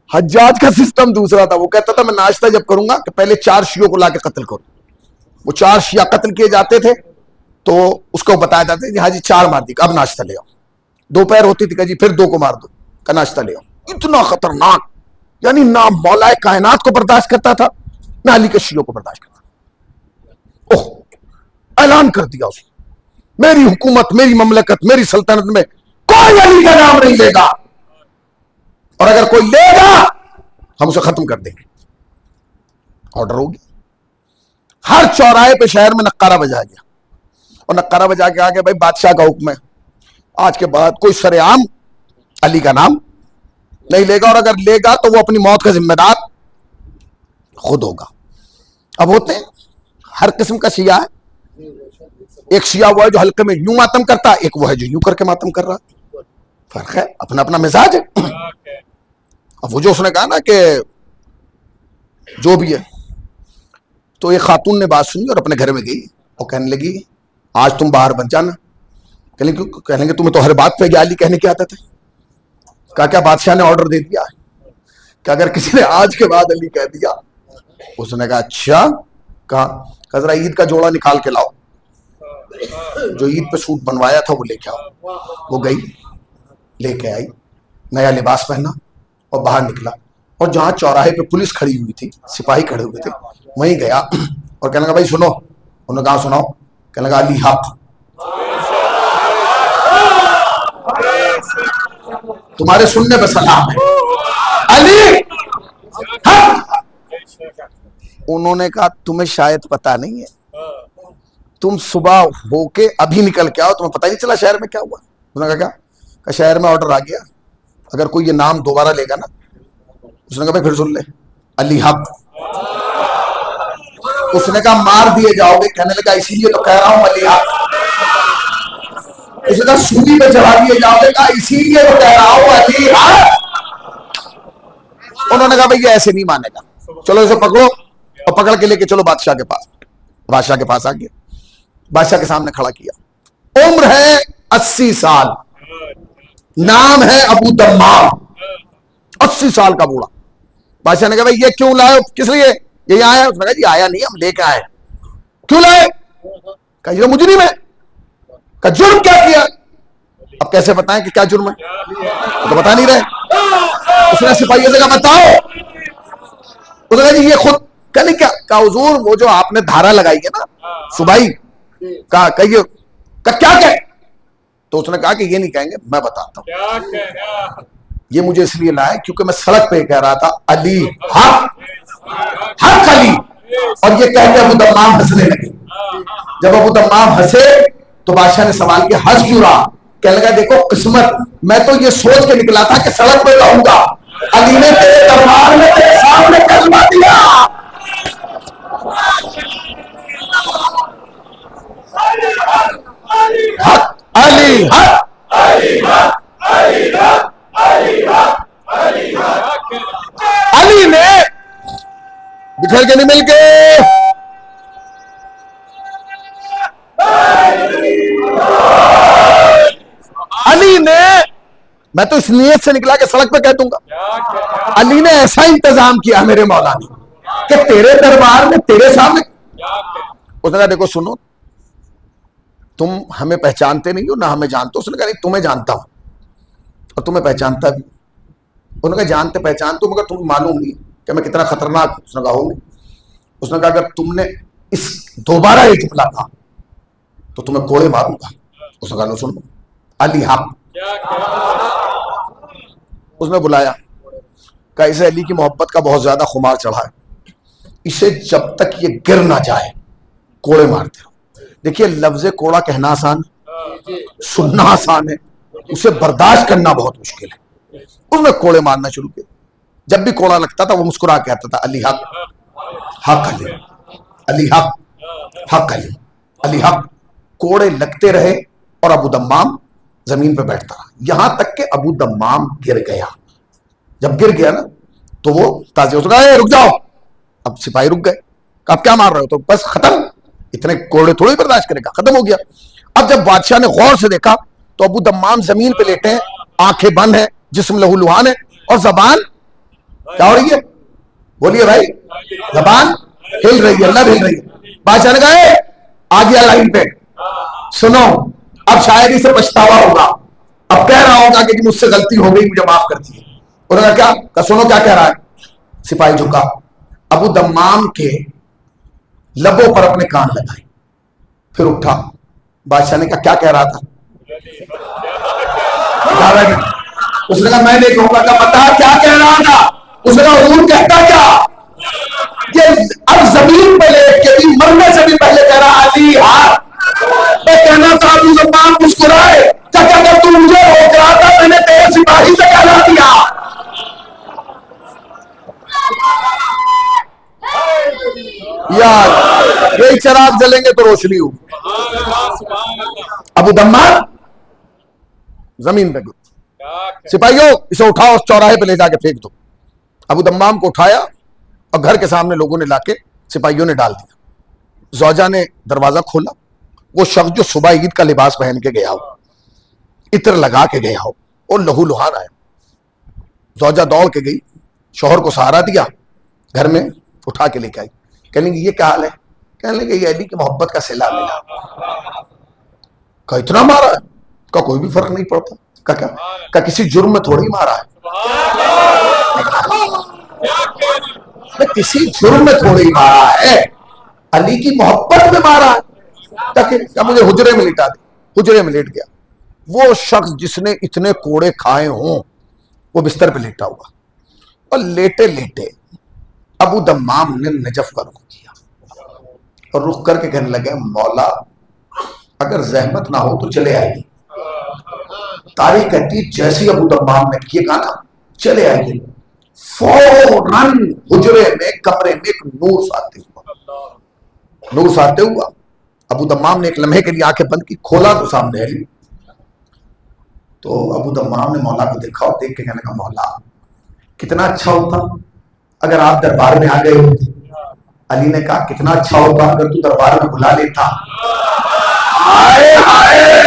حجاج کا سسٹم دوسرا تھا. وہ کہتا تھا میں ناشتہ جب کروں گا کہ پہلے 4 شیعوں کو لا کے قتل کروں. وہ 4 شیعہ قتل کیے جاتے تھے تو اس کو بتایا جاتا ہے کہ ہاں جی 4 مار دی, اب ناشتہ لے آؤ. دوپہر ہوتی تھی کہ جی پھر 2 کو مار دو, کا ناشتہ لے آؤ. اتنا خطرناک, یعنی نہ مولا کائنات کو برداشت کرتا تھا نہ علی کے شیعوں کو برداشت کرتا تھا. اوہ, اعلان کر دیا اس نے, میری حکومت, میری مملکت, میری سلطنت میں کوئی علی کا نام نہیں لے گا, اور اگر کوئی لے گا ہم اسے ختم کر دیں گے. آرڈر ہو گیا. ہر چوراہے پہ شہر میں نقارہ بجا گیا, اور نقارہ بجا کے آگے بھائی بادشاہ کا حکم ہے, آج کے بعد کوئی سرعام علی کا نام نہیں لے گا, اور اگر لے گا تو وہ اپنی موت کا ذمہ دار خود ہوگا. اب ہوتے ہیں ہر قسم کا شیعہ ہے. ایک شیعہ وہ ہے جو حلقے میں یوں ماتم کرتا ہے, ایک وہ ہے جو یوں کر کے ماتم کر رہا. فرق ہے, اپنا اپنا مزاج ہے. اب وہ جو اس نے کہا نا کہ جو بھی ہے, تو ایک خاتون نے بات سنی اور اپنے گھر میں گئی اور کہنے لگی آج تم باہر بن جانا. کہنے لگے تمہیں تو ہر بات پہ گالی کہنے کی عادت ہے. کہا کیا بادشاہ نے آرڈر دے دیا ہے کہ اگر کسی نے آج کے بعد علی کہہ دیا؟ اس نے کہا اچھا. کہا ذرا عید کا جوڑا نکال کے لاؤ, جو عید پہ سوٹ بنوایا تھا وہ لے کے آؤ. وہ گئی, لے کے آئی, نیا لباس پہنا اور باہر نکلا, اور جہاں چوراہے پہ پولیس کھڑی ہوئی تھی, سپاہی کھڑے ہوئے تھے, وہیں گیا اور کہنے لگا بھائی سنو. انہوں نے کہا سناؤ. کہنے لگا علی حق, تمہارے سننے پہ سلام ہے, علی حق. انہوں نے کہا تمہیں شاید پتا نہیں ہے, تم صبح ہو کے ابھی نکل کے آؤ, تمہیں پتہ ہی نہیں چلا شہر میں کیا ہوا. انہوں نے کہا کیا؟ کہ شہر میں آرڈر آ گیا, اگر کوئی یہ نام دوبارہ لے گا نا. اس نے کہا بھائی پھر سن لے, علی حق. اس نے کہا مار دیے جاؤ گے. کہنے لگا اسی لیے تو کہہ رہا ہوں علی حق. اس نے کہا سولی پہ چڑھا دیے جاؤ گے. کہا اسی لیے تو کہہ رہا ہوں علی حق. انہوں نے کہا بھائی یہ ایسے نہیں مانے گا, چلو اسے پکڑو اور پکڑ کے لے کے چلو بادشاہ کے پاس. بادشاہ کے پاس آ گیا, بادشاہ کے سامنے کھڑا کیا. عمر ہے 80 سال, نام ہے ابو دمام, 80 سال کا بوڑھا. بادشاہ نے کہا بھائی یہ کیوں لائے, کس لیے یہ یہاں آیا؟ اس نے کہا جی آیا نہیں, ہم لے کے آئے. کیوں لائے؟ کہا یہ مجرم ہے. کہا جرم کیا؟ اب کیسے بتائیں کہ کیا جرم ہے, تو بتا نہیں رہے. اس نے سپاہیوں سے کہا بتاؤ. اس نے کہا جی یہ خود کہنے کیا حضور وہ جو آپ نے دھارا لگائی ہے نا صبائی, کہا کہیے. کہا کیا کہ؟ تو اس نے کہا کہ یہ نہیں کہیں گے, میں بتاتا ہوں. یہ مجھے اس لیے لائے کیونکہ میں سڑک پہ کہہ رہا تھا علی حق, حق علی, اور یہ کہہ کے ابو دمام ہنسنے لگے. جب ابو دمام ہنسے تو بادشاہ نے سوال کیا ہنس کیوں رہا؟ کہنے لگا دیکھو قسمت, میں تو یہ سوچ کے نکلا تھا کہ سڑک پہ رہوں گا, علی نے تیرے دربار میں تیرے سامنے کلمہ دیا. حق علی حق, علی نے بکھر کے نہیں مل کے, علی نے, میں تو اس نیت سے نکلا کہ سڑک پہ کہہ دوں گا. علی نے ایسا انتظام کیا میرے مولا نے کہ تیرے دربار میں تیرے سامنے. اس نے کہا دیکھو سنو, تم ہمیں پہچانتے نہیں ہو نہ ہمیں جانتے. اس نے کہا نہیں تمہیں جانتا ہوں اور تمہیں پہچانتا بھی. انہوں نے کہا جانتے پہچانتے ہو مگر تمہیں معلوم نہیں کہ میں کتنا خطرناک ہوں. اس نے کہا ہوں. اس نے کہا اگر تم نے اس دوبارہ یہ جملہ کہا تو تمہیں کوڑے ماروں گا. اس نے کہا لو سن علی حق. اس نے بلایا, کہا اسے علی کی محبت کا بہت زیادہ خمار چڑھا ہے, اسے جب تک یہ گر نہ جائے کوڑے مارتے رہو. دیکھیے لفظ کوڑا کہنا آسان ہے, سننا آسان ہے, اسے برداشت کرنا بہت مشکل ہے. اس نے کوڑے مارنا شروع کیا. جب بھی کوڑا لگتا تھا وہ مسکرا کے آتا تھا علی حق, حق علی, علی حق, حق علی, علی حق. کوڑے لگتے رہے اور ابو دمام زمین پہ بیٹھتا رہا یہاں تک کہ ابو دمام گر گیا. جب گر گیا نا تو وہ تازی ہو سکا رک جاؤ. اب سپاہی رک گئے. اب کیا مار رہے ہو؟ تو بس ختم, اتنے کوڑے تھوڑی برداشت کرے گا, ختم ہو گیا. اب جب بادشاہ نے غور سے دیکھا تو ابو دمام زمین پہ لیٹے ہیں, آنکھیں بند ہیں, جسم لہو لہان ہے, اور زبان کیا ہو رہی ہے؟ بولیے بھائی, زبان ہل رہی ہے, لب ہل رہی ہے. بادشاہ نے کہا آ گیا لائن پہ, سنو اب شاید اسے پچھتاوا ہوگا, اب کہہ رہا ہوگا کہ مجھ سے غلطی ہو گئی, مجھے معاف کر دیجیے. انہوں نے کہا کہ سنو کیا کہہ رہا ہے. سپاہی جھکا, ابو دمام کے لبوں پر اپنے کان لگائے, پھر اٹھا. بادشاہ نے کہا کیا کہہ رہا تھا؟ اس نے کہا میں نہیں کہوں گا. کہ بتا کیا کہہ رہا تھا؟ اس نے کہا حضور کہتا کیا کہ اب زمین پہ لیٹ کے بھی مرنے سے بھی پہلے کہہ رہا علی حق. میں کہنا تھا ابو دمام مسکرائے کہ اگر تو مجھے روک رہا تھا میں نے تیرے سپاہی سے کہنا دیا. یہی چراغ جلیں گے تو روشنی ہوگی. ابو دمام زمین پہ گر. سپاہیوں اسے اٹھاؤ, اس چوراہے پہ لے جا کے پھینک دو. ابو دمام کو اٹھایا اور گھر کے سامنے لوگوں نے لا کے سپاہیوں نے ڈال دیا. زوجہ نے دروازہ کھولا. وہ شخص جو صبح عید کا لباس پہن کے گیا ہو, عطر لگا کے گیا ہو, اور لہو لہان آیا. زوجہ دوڑ کے گئی, شوہر کو سہارا دیا, گھر میں اٹھا کے لے کے آئی. کہنے لگی یہ کیا حال ہے؟ کہنے لگے یہ علی کی محبت کا صلہ ملا. کہا اتنا مارا ہے؟ کہا کوئی بھی فرق نہیں پڑتا. کہا کسی جرم میں تھوڑی مارا ہے, کسی جرم میں تھوڑی مارا ہے, علی کی محبت میں مارا ہے. کہ مجھے حجرے میں لٹا دے. حجرے میں لیٹ گیا. وہ شخص جس نے اتنے کوڑے کھائے ہوں وہ بستر پہ لیٹا ہوا, اور لیٹے لیٹے ابو دمام نے نجف کا رخ کیا اور رخ کر کے کہنے لگے مولا اگر زحمت نہ ہو تو چلے آئیے. تاریخ کہتی جیسی ابو دمام نے یہ کہا نا چلے آئیے, فوراً حجرے میں کمرے میں ایک نور ساتے ہوا ابو دمام نے ایک لمحے کے لیے آنکھیں بند کی, کھولا تو سامنے علی. تو ابو دمام نے مولا کو دیکھا اور دیکھ کے کہنے لگا مولا کتنا اچھا ہوتا اگر آپ دربار میں آ گئے ہوتے. علی نے کہا کتنا اچھا ہوتا اگر تو دربار میں بلا لیتا. ہائے ہائے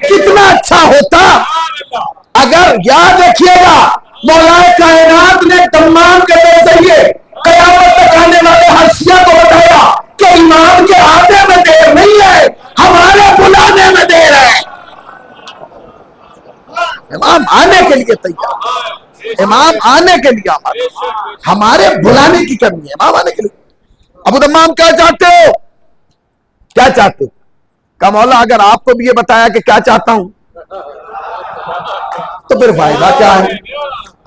کتنا اچھا ہوتا اگر, یاد رکھیے گا مولا کائنات نے دمام کے ذریعے قیامت تک آنے والے حشیہ کو بتایا کہ امام کے آنے میں دیر نہیں ہے, ہمارے بلانے میں دیر ہے. امام آنے کے لیے تیار, امام آنے کے لیے ہمارے بلانے کی کمی ہے. امام آنے کے لیے. ابو دمام کیا چاہتے ہو؟ کیا چاہتے ہو؟ کہ مولا اگر آپ کو بھی یہ بتایا کہ کیا چاہتا ہوں تو پھر فائدہ کیا ہے؟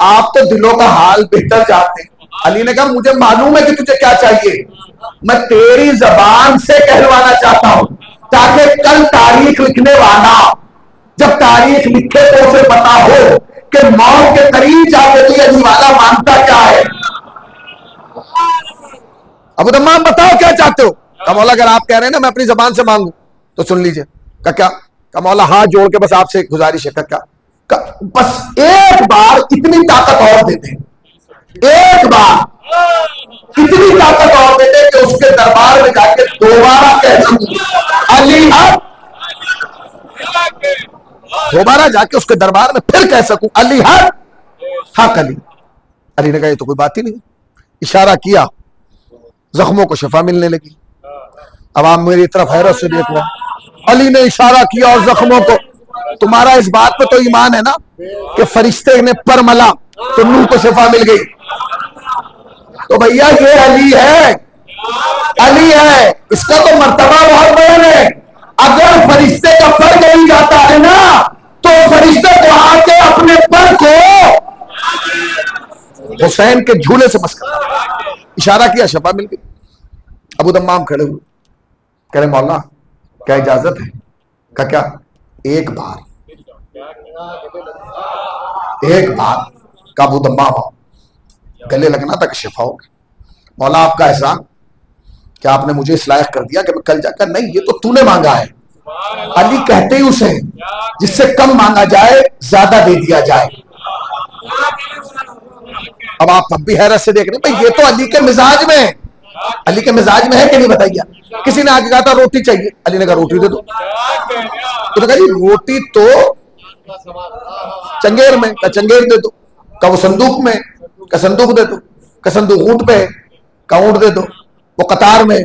آپ تو دلوں کا حال بہتر جانتے ہیں. علی نے کہا مجھے معلوم ہے کہ تجھے کیا چاہیے, میں تیری زبان سے کہلوانا چاہتا ہوں تاکہ کل تاریخ لکھنے والا جب تاریخ لکھے تو اسے پتا ہو کہ موت کے قریب جا کے تو علی والا مانتا کیا ہے. ابو دمام بتاؤ کیا چاہتے ہو؟ کہ مولا اگر آپ کہہ رہے ہیں نا میں اپنی زبان سے مانگوں تو سن لیجئے. کیا کہ مولا ہاتھ جوڑ کے بس آپ سے ایک گزارش ہے, کیا بس ایک بار اتنی طاقت اور دے دیں, ایک بار اتنی طاقت اور دے دیں کہ اس کے دربار میں جا کے دوبارہ کہہ سکوں علی حق, دوبارہ جا کے اس کے دربار میں پھر کہہ سکوں علی حق حق علی. علی نے کہا یہ تو کوئی بات ہی نہیں. اشارہ کیا, زخموں کو شفا ملنے لگی. اب آپ میری طرف حیرت سے دیکھ رہے. علی نے اشارہ کیا اور زخموں کو, تمہارا اس بات پہ تو ایمان ہے نا کہ فرشتے نے پر ملا تو روح کو شفا مل گئی. تو بھیا یہ علی ہے, علی ہے, اس کا تو مرتبہ بہت بڑا ہے. اگر فرشتے کا پر نہیں جاتا ہے نا تو فرشتے کو آ کے اپنے پر کو حسین کے جھولے سے بس کر اشارہ کیا, شفا مل گئی. ابو دمام کھڑے ہوئے, کہہ رہے مولا کیا اجازت ہے؟ کہ کیا ایک بار کا ابو دمام گلے لگنا تک شفا ہوگی. مولا آپ کا احسان کہ آپ نے مجھے اس لائق کر دیا کہ میں کل جا کر, نہیں یہ تو تو نے مانگا ہے. علی کہتے ہی اسے جس سے کم مانگا جائے زیادہ دے دیا جائے. اب آپ اب بھی حیرت سے دیکھ رہے ہیں بھائی یہ تو علی کے مزاج میں ہے. علی کے مزاج میں ہے کہ نہیں بتائیے. کسی نے آگے کہا تھا روٹی چاہیے, علی نے کہا روٹی دے دو. تو نے کہا جی روٹی تو چنگیر میں, کہ چنگیر دے دو. کہ وہ صندوق میں, کہ صندوق دے دو. کہ صندوق اونٹ پہ, کہ اونٹ دے دو. وہ قطار میں,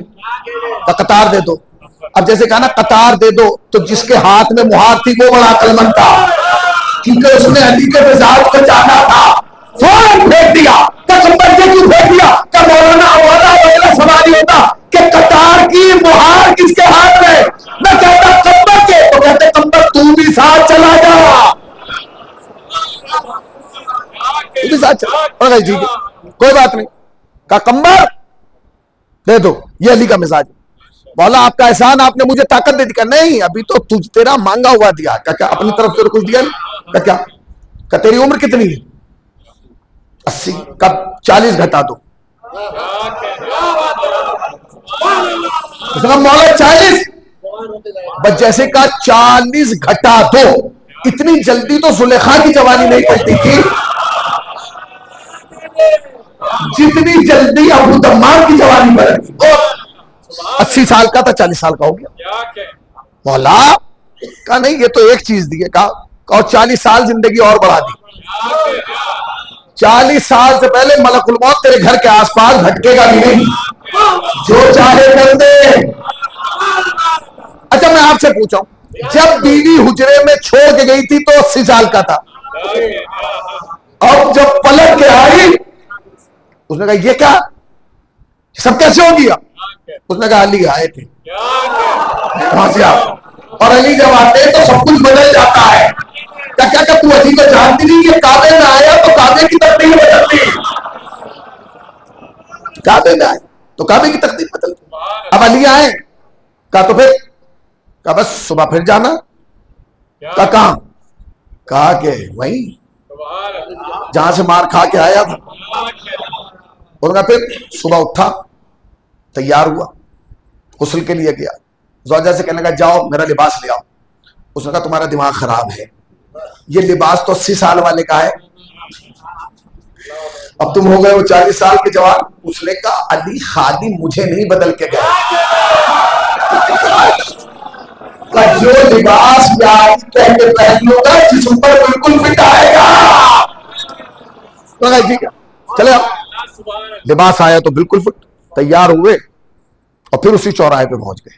کہ قطار دے دو. اب جیسے کہا نا قطار دے دو تو جس کے ہاتھ میں مہار تھی وہ بڑا عقل مند تھا, کیونکہ اس نے علی کے مزاج کو جانا تھا. فوراً پھینک دیا. پیغمبر یہ کیوں پھینک دیا کہ مولانا والا وغیرہ سوال ہوتا کہ قطار کی مہار کس کے ہاتھ میں؟ میں کہتا کمبر کے, تو کہتے کمبر تو بھی ساتھ چلا جا, تو بھی ساتھ چلا. ٹھیک ہے کوئی بات نہیں. کہا کمبر دے دو, یہ علی کا مزاج. مولا آپ کا احسان, آپ نے مجھے طاقت دے دی. کہ نہیں ابھی تو تجھ تیرا مانگا ہوا دیا. کہ اپنی طرف سے کچھ دیا نہیں. کہ کیا, کہ تیری عمر کتنی ہے؟ 80. کب 40 گھٹا دو. اس نے کہا مولا 40. بس جیسے کہا 40 گھٹا 2. اتنی جلدی تو زلیخا کی جوانی نہیں پڑتی تھی جتنی جلدی ابو دمام کی جوانی بڑھ گئی. 80 سال کا تھا 40 سال کا ہو گیا. مولا کہا نہیں یہ تو ایک چیز دی ہے. کہا 40 سال زندگی اور بڑھا دی. 40 سال سے پہلے ملک الموت تیرے گھر کے آس پاس بھٹکے گا بھی نہیں, جو چاہے کر دے. اچھا میں آپ سے پوچھا ہوں, جب بیوی حجرے میں چھوڑ کے گئی تھی تو 80 سال کا تھا, اب جب پلٹ کے آئی اس نے کہا یہ کیا سب کیسے ہو گیا؟ اس نے کہا علی آئے تھے. اور علی جب آتے ہیں تو سب کچھ بدل جاتا ہے. کیا تو علی کو جانتی نہیں کہ کعبے میں آیا تو کعبے کی تقدیر بدلتی, کعبے میں آئے تو کعبے کی تقدیر بدلتی. اب علی آئے کہا تو پھر کہا بس صبح پھر جانا. کہا کہاں؟ کہا کہ وہیں جہاں سے مار کھا کے آیا تھا. اور کہا پھر صبح اٹھا تیار ہوا غسل کے لیے گیا. زوجہ سے کہنے لگا جاؤ میرا لباس لے آؤ. اس نے کہا تمہارا دماغ خراب ہے, یہ لباس تو 80 سال والے کا ہے, اب تم ہو گئے وہ 40 سال کے جوان. اس نے کہا علی خادم مجھے نہیں بدل کے گئے, جو لباس پہلے پہن لو گا جسم پر بالکل فٹ آئے گا. ٹھیک ہے چلے لباس آیا تو بالکل فٹ, تیار ہوئے اور پھر اسی چوراہے پہ پہنچ گئے.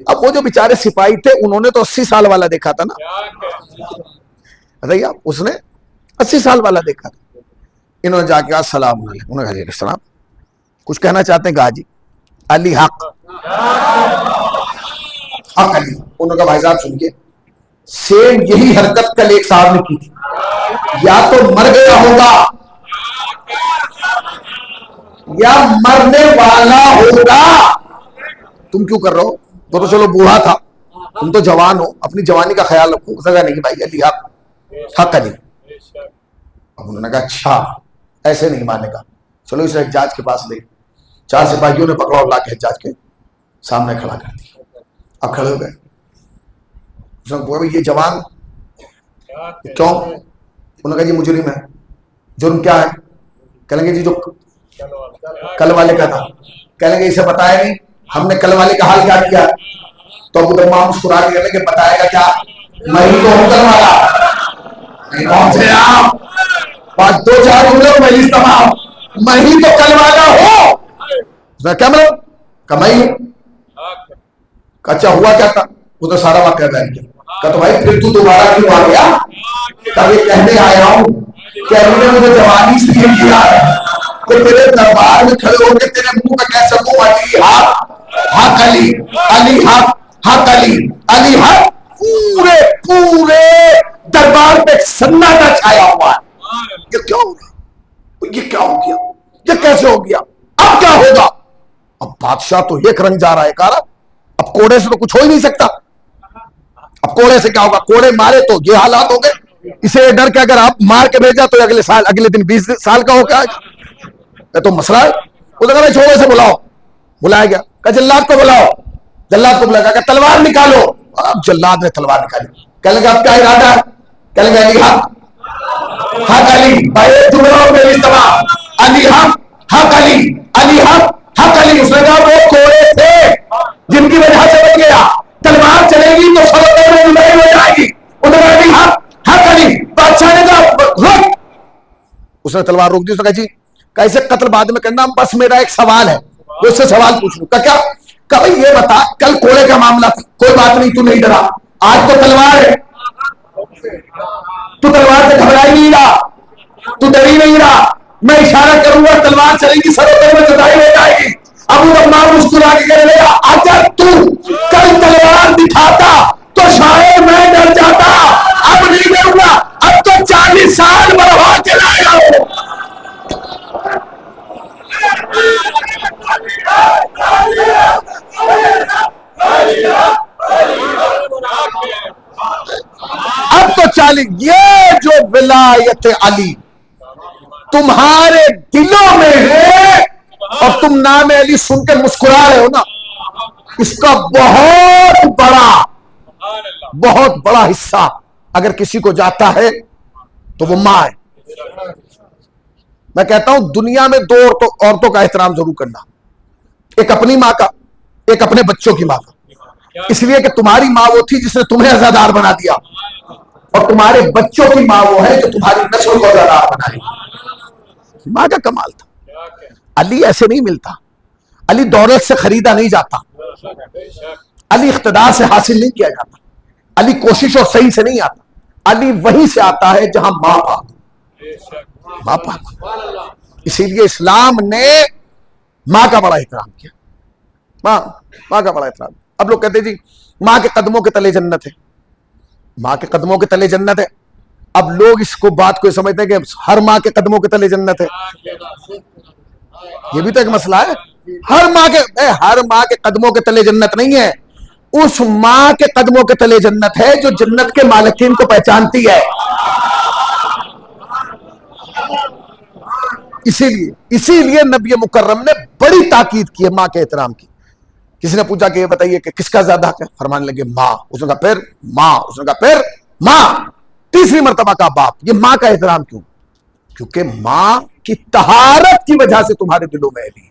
اب وہ جو بیچارے سپاہی تھے انہوں نے تو 80 سال والا دیکھا تھا نا, اس نے 80 سال والا دیکھا تھا. انہوں نے جا کے السلام علیکم, انہوں نے کہا السلام, کچھ کہنا چاہتے ہیں؟ کہا جی علی حق حق علی. انہوں نے کہا بھائی صاحب سنیے, سیم یہی حرکت کل ایک صاحب نے کی تھی, یا تو مر گیا ہوگا یا مرنے والا ہوگا, تم کیوں کر رہے ہو؟ وہ تو چلو بوڑھا تھا, تم تو جوان ہو, اپنی جوانی کا خیال رکھو. اس نے کہا نہیں بھائی علی حق علی. اب انہوں نے کہا اچھا ایسے نہیں مانے گا, چلو اسے حجاج کے پاس لے. 4 سپاہیوں نے پکڑا اور لا کے حجاج کے سامنے کھڑا کر دیا. اب کھڑے ہو گئے. اس نے کہا یہ جوان کیوں؟ انہوں نے کہا جی مجرم ہے. جرم کیا ہے؟ کہیں گے جی جو کل والے کا تھا. کہیں گے اسے بتایا نہیں, ہم نے کل والے کا حال کیا کیا؟ تو ابو دمام مسکرا کے کہنے کہ بتائے گا کیا, میں ہی تو ہوں کل والا. نہیں پہنچے آپ, 2-4 جملے میں لسٹ تمام, میں ہی تو کل والا ہوں. کیا مطلب؟ کہ میں ہی ہوں. اچھا ہوا کیا تھا؟ وہ تو سارا واقعہ بیان کیا. کہ تو بھائی پھر تو دوبارہ کیوں آ گیا؟ تبھی کہنے آیا ہوں کہ ابھی نے مجھے جوانی سے یہ کیا ہے کہ تیرے دربار میں کھڑے ہو کے تیرے منہ پہ کہہ سکوں علی حق علی علی حق علی علی حق. پورے دربار پہ سناٹا چھایا ہوا ہے. یہ کیا ہو گیا؟ یہ کیا ہو گیا؟ یہ کیسے ہو گیا؟ اب کیا ہوگا؟ اب بادشاہ تو ایک رنگ جا رہا ہے کارا, اب کوڑے سے تو کچھ ہو ہی نہیں سکتا. اب کوڑے سے کیا ہوگا؟ کوڑے مارے تو یہ حالات ہو گئے. اسے ڈر کے اگر آپ مار کے بھیجا تو اگلے سال اگلے دن 20 سال کا ہو گیا. تو مسئلہ ہے. وہ لگا چھوڑے سے بلاؤ, بلایا گیا. کہ جلاد کو بلاؤ, جلاد کو بلایا گیا. کہ تلوار نکالو. اب جلاد نے تلوار نکالی. کہنے لگا اب کیا ارادہ ہے؟ کہنے لگا علی حق علی. بھائی جملوں میں اجتماع, علی حق علی علی حق علی. اس نے کہا وہ کوڑے تھے جن کی وجہ سے بچ گیا, تلوار چلے گی تو سب میں لڑائی ہو جائے گی. انہوں نے علی حق علی. بادشاہ نے کہا روک. اس نے تلوار روک دی. اس نے کہا جی کیسے قتل بعد میں کرنا, بس میرا ایک سوال ہے, وہ اس سے سوال پوچھ لوں. کیا؟ کہ بھائی یہ بتا کل کوڑے کا معاملہ تھا, کوئی بات نہیں تو نہیں ڈرا, آج تو تلوار ہے, تو تلوار سے گھبرائی نہیں رہا, تو ڈری نہیں رہا. میں اشارہ کروں گا تلوار چلے گی, سروتر میں جدائی ہو جائے گی. ابو دمام مسکرا کے کہنے لگا اگر تو کل تلوار دکھاتا تو شاید میں ڈر جاتا, اب نہیں ڈروں گا, اب تو 40 سال برباد کے لایا ہوں. اب تو 40. یہ جو ولایت علی تمہارے دلوں میں ہے اور تم نام علی سن کے مسکرا رہے ہو نا, اس کا بہت بڑا حصہ اگر کسی کو جاتا ہے تو وہ ماں ہے۔ میں کہتا ہوں دنیا میں دو عورتوں کا احترام ضرور کرنا، ایک اپنی ماں کا، ایک اپنے بچوں کی ماں کا، اس لیے کہ تمہاری ماں وہ تھی جس نے تمہیں عزادار بنا دیا، اور تمہارے بچوں کی ماں وہ ہے جو تمہاری نسل کو عزادار بنائے۔ ماں کا کمال تھا۔ علی ایسے نہیں ملتا، علی دولت سے خریدا نہیں جاتا، علی اقتدار سے حاصل نہیں کیا جاتا، علی کوشش اور صحیح سے نہیں آتا، علی وہیں سے آتا ہے جہاں ماں پاک۔ اسی لیے اسلام نے ماں کا بڑا احترام کیا، ماں کا بڑا احترام۔ اب لوگ کہتے ہیں جی ماں کے قدموں کے تلے جنت ہے، ماں کے قدموں کے تلے جنت ہے۔ اب لوگ اس کو بات کو سمجھتے ہیں کہ ہر ماں کے قدموں کے تلے جنت ہے، یہ بھی تو ایک مسئلہ ہے۔ ہر ماں کے قدموں کے تلے جنت نہیں ہے، اس ماں کے قدموں کے تلے جنت ہے جو جنت کے مالکین کو پہچانتی ہے۔ اسی لیے نبی مکرم نے بڑی تاکید کی ہے ماں کے احترام کی۔ کسی نے پوچھا کہ یہ بتائیے کہ کس کا زیادہ حق ہے، فرمانے لگے ماں، اس نے کہا پھر ماں، اس نے کہا پھر ماں، تیسری مرتبہ کا باپ۔ یہ ماں کا احترام کیوں؟ کیونکہ ماں کی طہارت کی وجہ سے تمہارے دلوں میں علی۔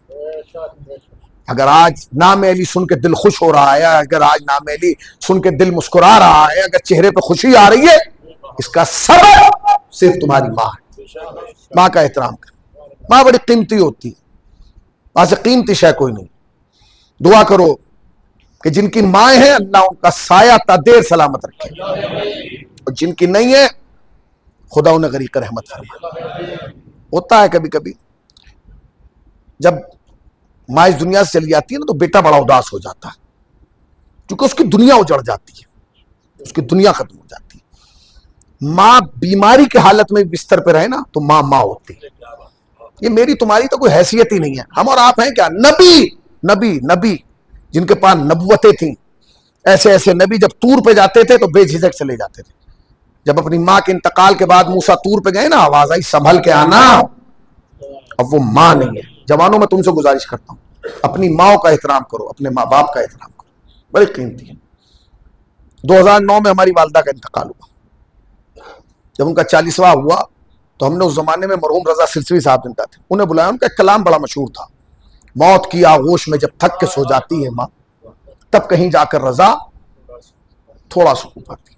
اگر آج نام علی سن کے دل خوش ہو رہا ہے، اگر آج نام علی سن کے دل مسکرا رہا ہے، اگر چہرے پہ خوشی آ رہی ہے، اس کا سبب صرف تمہاری ماں ہے۔ ماں کا احترام کر، ماں بڑی قیمتی ہوتی ہے، ماں سے قیمتی شے کوئی نہیں۔ دعا کرو کہ جن کی مائیں ہیں اللہ ان کا سایہ تا دیر سلامت رکھے، اور جن کی نہیں ہے خدا انہیں غریق رحمت فرمائے۔ ہوتا ہے کبھی کبھی جب ماں اس دنیا سے چلی جاتی ہے نا تو بیٹا بڑا اداس ہو جاتا ہے، کیونکہ اس کی دنیا اجڑ جاتی ہے، اس کی دنیا ختم ہو جاتی ہے۔ ماں بیماری کی حالت میں بستر پہ رہے نا تو ماں ہوتی ہے۔ یہ میری تمہاری تو کوئی حیثیت ہی نہیں ہے، ہم اور آپ ہیں کیا؟ نبی جن کے پاس نبوتیں تھیں، ایسے ایسے نبی جب طور پہ جاتے تھے تو بے جھجک چلے جاتے تھے۔ جب اپنی ماں کے انتقال کے بعد موسیٰ طور پہ گئے نا، آواز آئی سنبھل کے آنا، اب وہ ماں نہیں ہے۔ جوانوں میں تم سے گزارش کرتا ہوں اپنی ماں کا احترام کرو، اپنے ماں باپ کا احترام کرو، بڑی قیمتی ہے۔ 2009 میں ہماری والدہ کا انتقال ہوا، جب ان کا 40واں ہوا تو ہم نے اس زمانے میں مرحوم رضا سلسوی صاحب زندہ تھے، انہیں بلایا۔ ان کا ایک کلام بڑا مشہور تھا، موت کی آغوش میں جب تھک کے سو جاتی ہے ماں، تب کہیں جا کر رضا تھوڑا سکون پاتی۔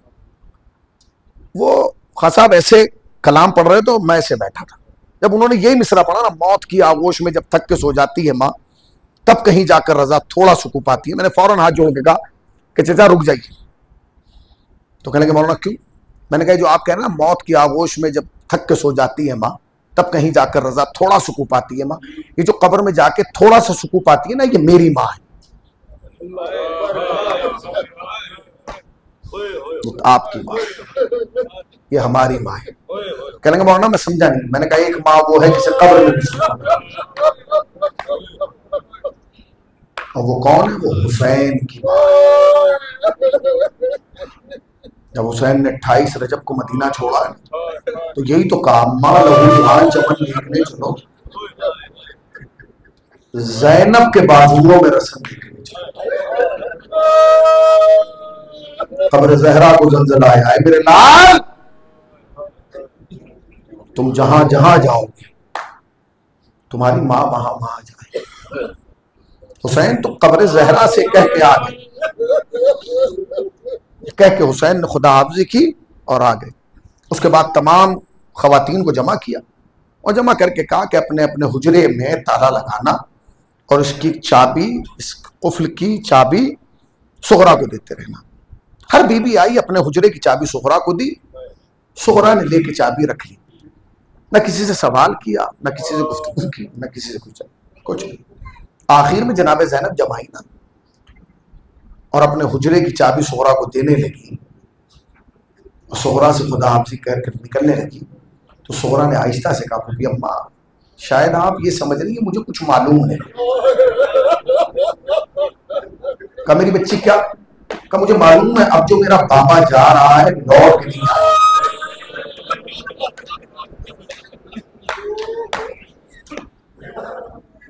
وہ خان صاحب ایسے کلام پڑھ رہے تو میں ایسے بیٹھا تھا، جب انہوں نے یہی مصرع پڑھا نا، موت کی آغوش میں جب تھک کے سو جاتی ہے ماں، تب کہیں جا کر رضا تھوڑا سکون پاتی ہے، میں نے فوراً ہاتھ جوڑ کے کہا کہ چچا رک جائیے۔ تو کہنے لگے مولانا کیوں؟ میں نے کہا جو آپ کہہ رہے ہیں نا موت کی آغوش میں جب تھک کے سو جاتی ہے ماں، تب کہیں جا کر رضا تھوڑا سکون پاتی ہے ماں، یہ جو قبر میں جا کے تھوڑا سا سکون پاتی ہے نا، یہ میری ماں ہے، آپ کی ماں، یہ ہماری ماں ہے۔ کہنے لگے مولانا میں سمجھا نہیں۔ میں نے کہا ایک ماں وہ ہے جسے قبر میں بھی سکون ہے، اور وہ کون ہے؟ وہ حسین کی ماں۔ جب حسین نے 28 رجب کو مدینہ چھوڑا ہے تو یہی تو کہا ماں لہو جہان چمن دیکھنے چلو، زینب کے بازوؤں میں رسم دیکھنے چلو، قبر زہرا کو زلزلہ آیا ہے میرے لال، تم جہاں جہاں جاؤ گے تمہاری ماں وہاں وہاں جائے۔ حسین تو قبر زہرا سے کہہ کے آ گئے، کہہ کے حسین نے خدا حافظی کی اور آ گئے۔ اس کے بعد تمام خواتین کو جمع کیا اور جمع کر کے کہا کہ اپنے اپنے حجرے میں تالا لگانا اور اس کی چابی، اس قفل کی چابی صغرا کو دیتے رہنا۔ ہر بی بی آئی اپنے حجرے کی چابی صغرا کو دی، صغرا نے لے کے چابی رکھ لی، نہ کسی سے سوال کیا، نہ کسی سے گفتگو کی، نہ کسی سے کچھ نہیں۔ آخر میں جناب زینب جب آئی نا اور اپنے حجرے کی چابی صغرا کو دینے لگی، صغرا سے خدا حافظی کہہ کر نکلنے لگی، تو صغرا نے آہستہ سے کہا کہ اماں شاید آپ یہ سمجھ رہی ہیں مجھے کچھ معلوم ہے۔ کہا میری بچی کیا؟ کہا مجھے معلوم ہے اب جو میرا بابا جا رہا ہے لوٹ کے نہیں آئے۔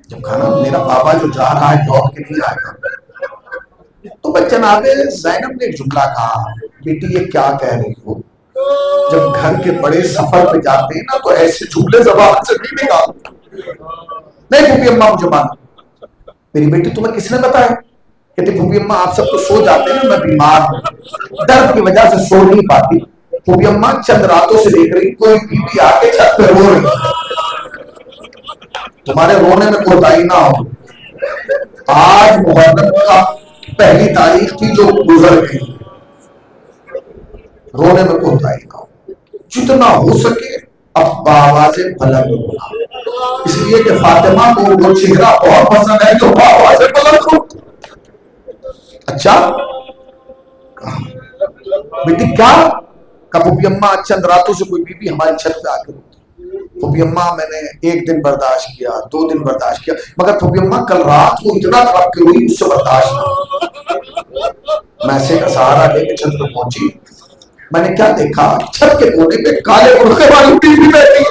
جب کہا نا میرا بابا جو جا رہا ہے لوٹ کے نہیں آئے گا، بس جناب زینب نے ایک جملہ کہا، بیٹی یہ کیا کہہ رہی ہو؟ جب گھر کے بڑے سفر پہ جاتے ہیں نا تو ایسے جملے زبان سے نہیں نکالتے۔ نہیں پھوپھی اماں مجھے مانا، میری بیٹی تمہیں کس نے بتایا؟ کہتی پھوپھی اماں آپ سب تو سو جاتے ہیں، میں بیمار ہوں، درد کی وجہ سے سو نہیں پاتی۔ پھوپھی اماں چند راتوں سے دیکھ رہی کوئی بیوی آ کے چھت پہ رو رہی، تمہارے رونے میں کوتاہی نہ ہو، آج محرم کا پہلی تاریخ تھی جو گزر گئی، رونے میں کوتاہی نہ ہو، جتنا ہو سکے اب آواز بلند ہونا، اس لیے کہ فاطمہ کو وہ چہرہ بہت پسند ہے جو آواز بلند ہو۔ اچھا بیٹی کیا؟ کہ پھوپھی اماں چند راتوں سے کوئی بی بی ہماری چھت پہ آ کے روتی، پھوپھی اماں میں نے ایک دن برداشت کیا، 2 دن برداشت کیا، مگر پھوپھی اماں کل رات کو اتنا تڑپ کے ہوئی مجھ سے برداشت نہ، میں سے کا سہارا لے کے چھت پہ پہنچی، میں نے کیا دیکھا چھت کے کونے پہ کالے برقعے والی بی بی بیٹھی،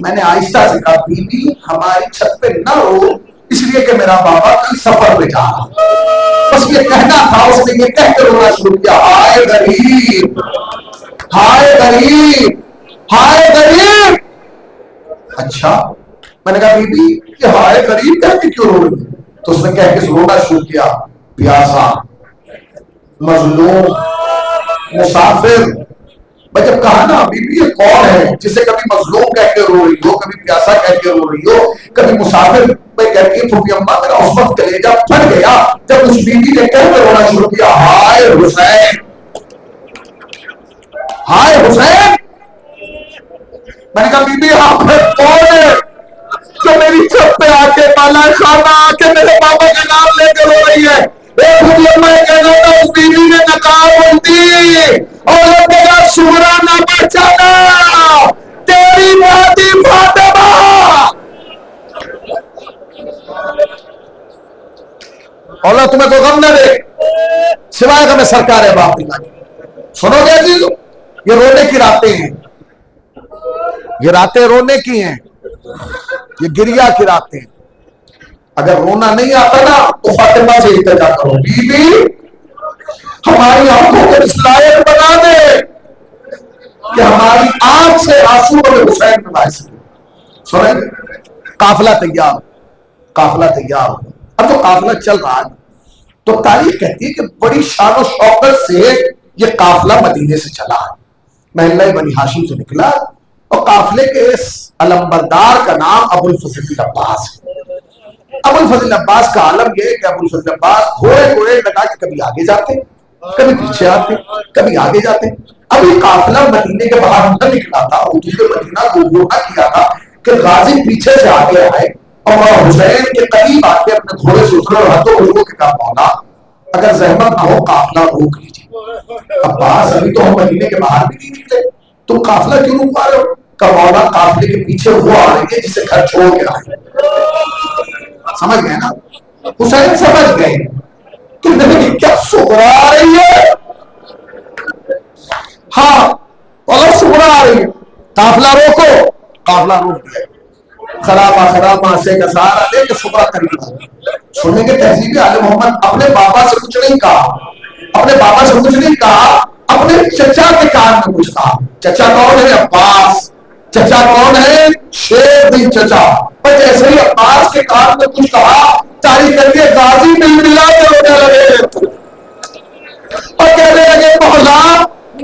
میں نے آہستہ سے کہا بی بی ہماری چھت پہ نہ رو، اس لیے کہ میرا بابا کل سفر پہ جا رہا، بس یہ کہنا تھا۔ اس نے یہ کہہ کے رونا شروع کیا، ہائے غریب ہائے غریب ہائے غریب۔ اچھا میں نے کہا بی بی یہ ہائے غریب کہہ کے کیوں رو رہی ہے؟ تو اس نے کہہ کے رونا شروع کیا، پیاسا، مظلوم، مسافر۔ میں جب کہا نا بی بی یہ کون ہے جسے کبھی مظلوم کہہ کے رو رہی ہو، کبھی پیاسا کہہ کے رو رہی ہو، کبھی مسافر میں کہہ کے، پھوپھی اماں میرا اس وقت کلیجہ پھٹ گیا جب اس بی بی نے کہہ کے رونا شروع کیا، ہائے حسین ہائے حسین۔ میں نے کہا بی بی آپ کون ہے جو میری چھت پہ آ کے بالا خانہ آ کے میرے بابا کا نام لے کے رو رہی ہے؟ اس بیوی نے نقاب بولتی اور تیرا سورا نہ بچانا تیری ماتی فاطمہ۔ اللہ تمہیں تو غم نہ دے سوائے کہ میں سرکار باپ دلا کی۔ سنو گے عزیزو، یہ رونے کی راتیں ہیں، یہ راتیں رونے کی ہیں، یہ گریا کی راتیں۔ اگر رونا نہیں آتا نا تو فاطمہ سے التجا کرو، بی بی ہماری آنکھوں کو اس لائق بنا دے کہ ہماری آنکھ سے آنسو اور حسین میں بھائی سکے۔ سنیں قافلہ تیار، قافلہ تیار، اب تو قافلہ چل رہا ہے تو تاریخ کہتی ہے کہ بڑی شان و شوکت سے یہ قافلہ مدینے سے چلا ہے، محلہ بنی ہاشم سے نکلا، اور قافلے کے اس علمبردار کا نام ابو الفضل عباس ہے۔ ابو الفضل عباس کا عالم یہ ہے کہ ابو الفضل عباس گھوڑے گھوڑے لگا کے کبھی آگے جاتے کبھی پیچھے آتے کبھی آگے جاتے۔ اب یہ قافلہ مدینے کے باہر نہ نکلا تھا، حضور کے مدینہ کو عبور نہ کیا تھا کہ غازی پیچھے سے آگے آئے اور حسین کے قریب آ کے اپنے گھوڑے سے اترے اور ہاتھوں بزرگوں کے کہا مولا اگر زحمت نہ ہو قافلہ روک لیجیے۔ عباس ابھی تو ہم مدینے کے باہر بھی نہیں نکلے، تم قافلہ کیوں رکوا رہے ہو؟ کہ مولا قافلے کے پیچھے وہ آ رہی ہے جسے گھر چھوڑ کے آئے۔ سمجھ گئے نا؟ حسین سمجھ گئے کہ نبی کیا سغرا آ رہی ہے، ہاں اور سغرا آ رہی ہے، قافلہ روکو، قافلہ روک دیا۔ خرابہ خرابہ سے کا سہارا لے کے سغرا قریب آ گئی۔ سننے کے تہذیب آل محمد اپنے بابا سے کچھ نہیں کہا، اپنے بابا سے کچھ نہیں کہا، اپنے چچا کے کان میں کچھ کہا۔ چچا کون ہے؟ عباس۔ چچا کون ہے؟ شیر بن چچا۔ پر جیسے ہی عباس کے کان میں کچھ کہا تاریخ کہتی ہے غازی مل ملا کے رونے لگے اور کہنے لگے مولا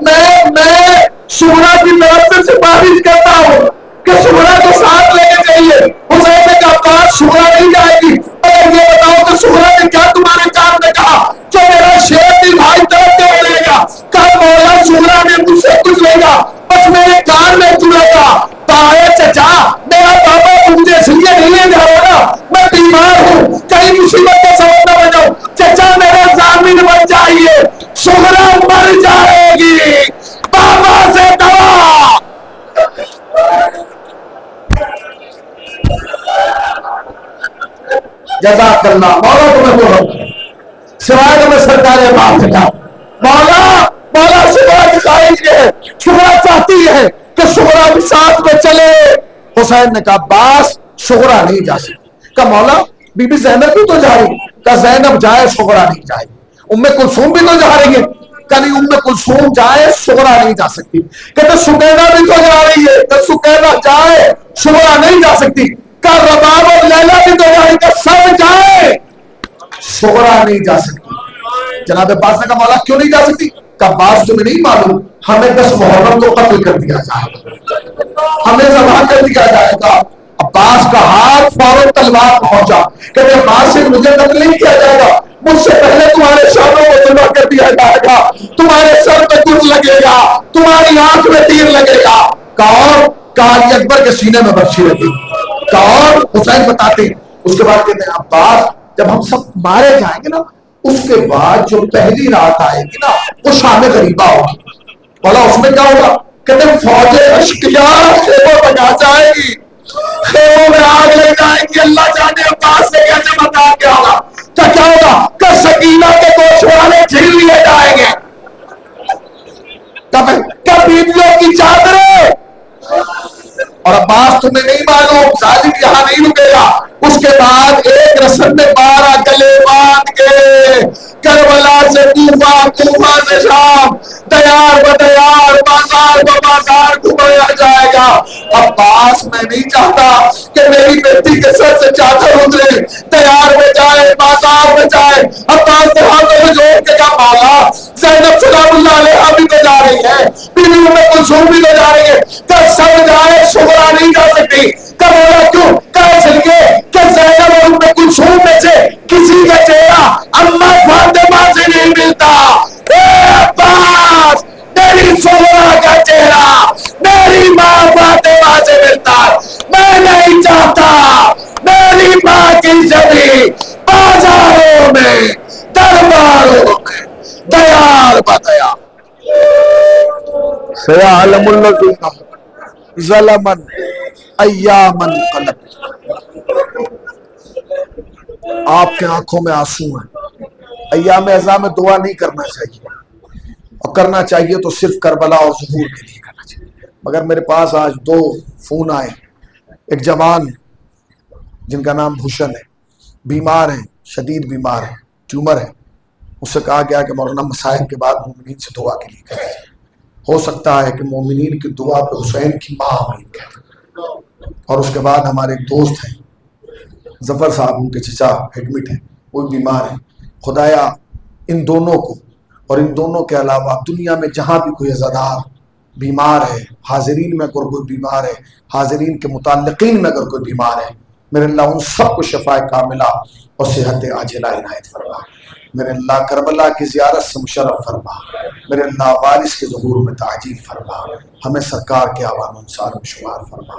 میں سغرا کی طرف سے سفارش کرتا ہوں کہ سغرا کو ساتھ لے کے چاہیے۔ حسین نے کہا عباس سغرا نہیں جائے گی، اگر یہ بتاؤ کہ سغرا نے کیا تمہارے کان میں کہا جو میرا شیر بھی بھائی طرف سے لے گا؟ کہا مولا سغرا نے مجھ سے کچھ لے گا بس میرے کان میں چلے گا۔ کہا چچا میرا بابا مجھے اس لیے نہیں لے جا رہا نا، میں بیمار ہوں، کہیں مصیبت کا سبب نہ بناؤ۔ چچا میرا ضامن بن جائیے، سغرا مر جائے گی، بابا سے دعا۔ جزاک اللہ مولا تمہیں بولو سوائے تو میں سرکار باپ سے کہا مولا سغرا کی خواہش یہ ہے، سغرا چاہتی ہے کہ سغرا بھی ساتھ میں چلے۔ حسین نے کہا عباس سغرا نہیں جا سکتی۔ کہا مولا بی بی زینب بھی تو جا رہی، کہ زینب جائے سغرا نہیں جائے گی، ام کلثوم بھی تو جا رہی ہے، کہ نہیں ام کلثوم جائے سغرا نہیں جا سکتی، کہتے سکینہ بھی تو جا رہی ہے، کہ سکینہ جائے سغرا نہیں جا سکتی، کہ رباب اور لیلہ بھی تو جا رہی ہے، کہ سب جائے سغرا نہیں جا سکتی۔ جناب عباس نے کہا مولا کیوں نہیں جا سکتی؟ کہ عباس تمہیں نہیں معلوم ہمیں 10 محرم کو قتل کر دیا جائے گا، ہمیں ذبح کر دیا جائے گا۔ عباس کا ہاتھ فوراً تلوار پہنچا، کہتے عباس سے مجھے قتل نہیں کیا جائے گا، مجھ سے پہلے تمہارے شانوں کو ذبح کر دیا جائے گا، تمہارے سر پہ گر لگے گا، تمہاری آنکھ میں تیر لگے گا۔ کہا علی اکبر کے سینے میں برچھی لگی، کہا حسین بتاتے، اس کے بعد کہتے ہیں عباس جب ہم سب مارے جائیں گے نا، اس کے بعد جو پہلی رات آئے گی نا وہ شام غریبہ ہوگی، بولا اس میں کیا ہوگا؟ کہتے ہیں فوج اشقیاء خیموں بنا جائے گی، خیموں میں آگ لگ جائے گی، اللہ جانے عباس سے کیسے بتا کیا ہوگا؟ کیا ہوگا کہ سکینہ کے گوشوارے جھیل لیے جائیں گے، کب بیویوں کی چادریں، اور عباس تمہیں نہیں معلوم ظالم یہاں نہیں رکے گا، اس کے بعد ایک رسم میں 12 گلے باندھ کے کربلا سے کوفہ، کوفہ سے شام، دیار بدیار، بازار بازار گھمایا جائے گا۔ عباس میں نہیں چاہتا کہ میری بیٹی کے سر سے چادر اترے، دیار میں جائے، بازار میں جائے۔ عباس نے ہاتھوں میں جوڑ کے کہا مولا زینب سلام اللہ علیہا بھی تو جا رہی ہے، بیوی ام کلثوم بھی تو جا رہی ہے، کہ سب جائے سغرا نہیں جا سکتی۔ کہ مولا کیوں؟ کہ اس لیے کہ زینب اور ام کلثوم میں سے کسی کا چہرہ اما فاطمہ سے نہیں ملتا۔ اے عباس میری سغرا کا چہرہ میری ماں فاطمہ سے ملتا، میں نہیں چاہتا میری ماں کی چھوی بازاروں میں، درباروں میں، دیار بدیار۔ سیعلم الذین ظلما ایامن قلب۔ آپ کے آنکھوں میں آنسو ہیں، ایام اعزاء میں دعا نہیں کرنا چاہیے، اور کرنا چاہیے تو صرف کربلا اور ظہور کے لیے کرنا چاہیے۔ مگر میرے پاس آج 2 فون آئے، ایک جوان جن کا نام بھوشن ہے، بیمار ہیں، شدید بیمار ہیں، ٹیومر ہے، اس سے کہا گیا کہ مولانا مسائل کے بعد مومنین سے دعا کے لیے کریں، ہو سکتا ہے کہ مومنین کی دعا پہ حسین کی ماں آمین کہے۔ اور اس کے بعد ہمارے ایک دوست ہیں ظفر صاحب، ان کے چچا ایڈمٹ ہیں، وہ بیمار ہیں، خدایا ان دونوں کو اور ان دونوں کے علاوہ دنیا میں جہاں بھی کوئی عزادار بیمار ہے، حاضرین میں اگر کوئی بیمار ہے، حاضرین کے متعلقین میں اگر کوئی بیمار ہے، میرے اللہ ان سب کو شفاء کاملہ اور صحت عاجلہ عنایت فرما۔ میرے اللہ کربلا کی زیارت سے مشرف فرما، میرے اللہ وارث کے ظہور میں تعجیل فرما، ہمیں سرکار کے عوام انصار میں شمار فرما۔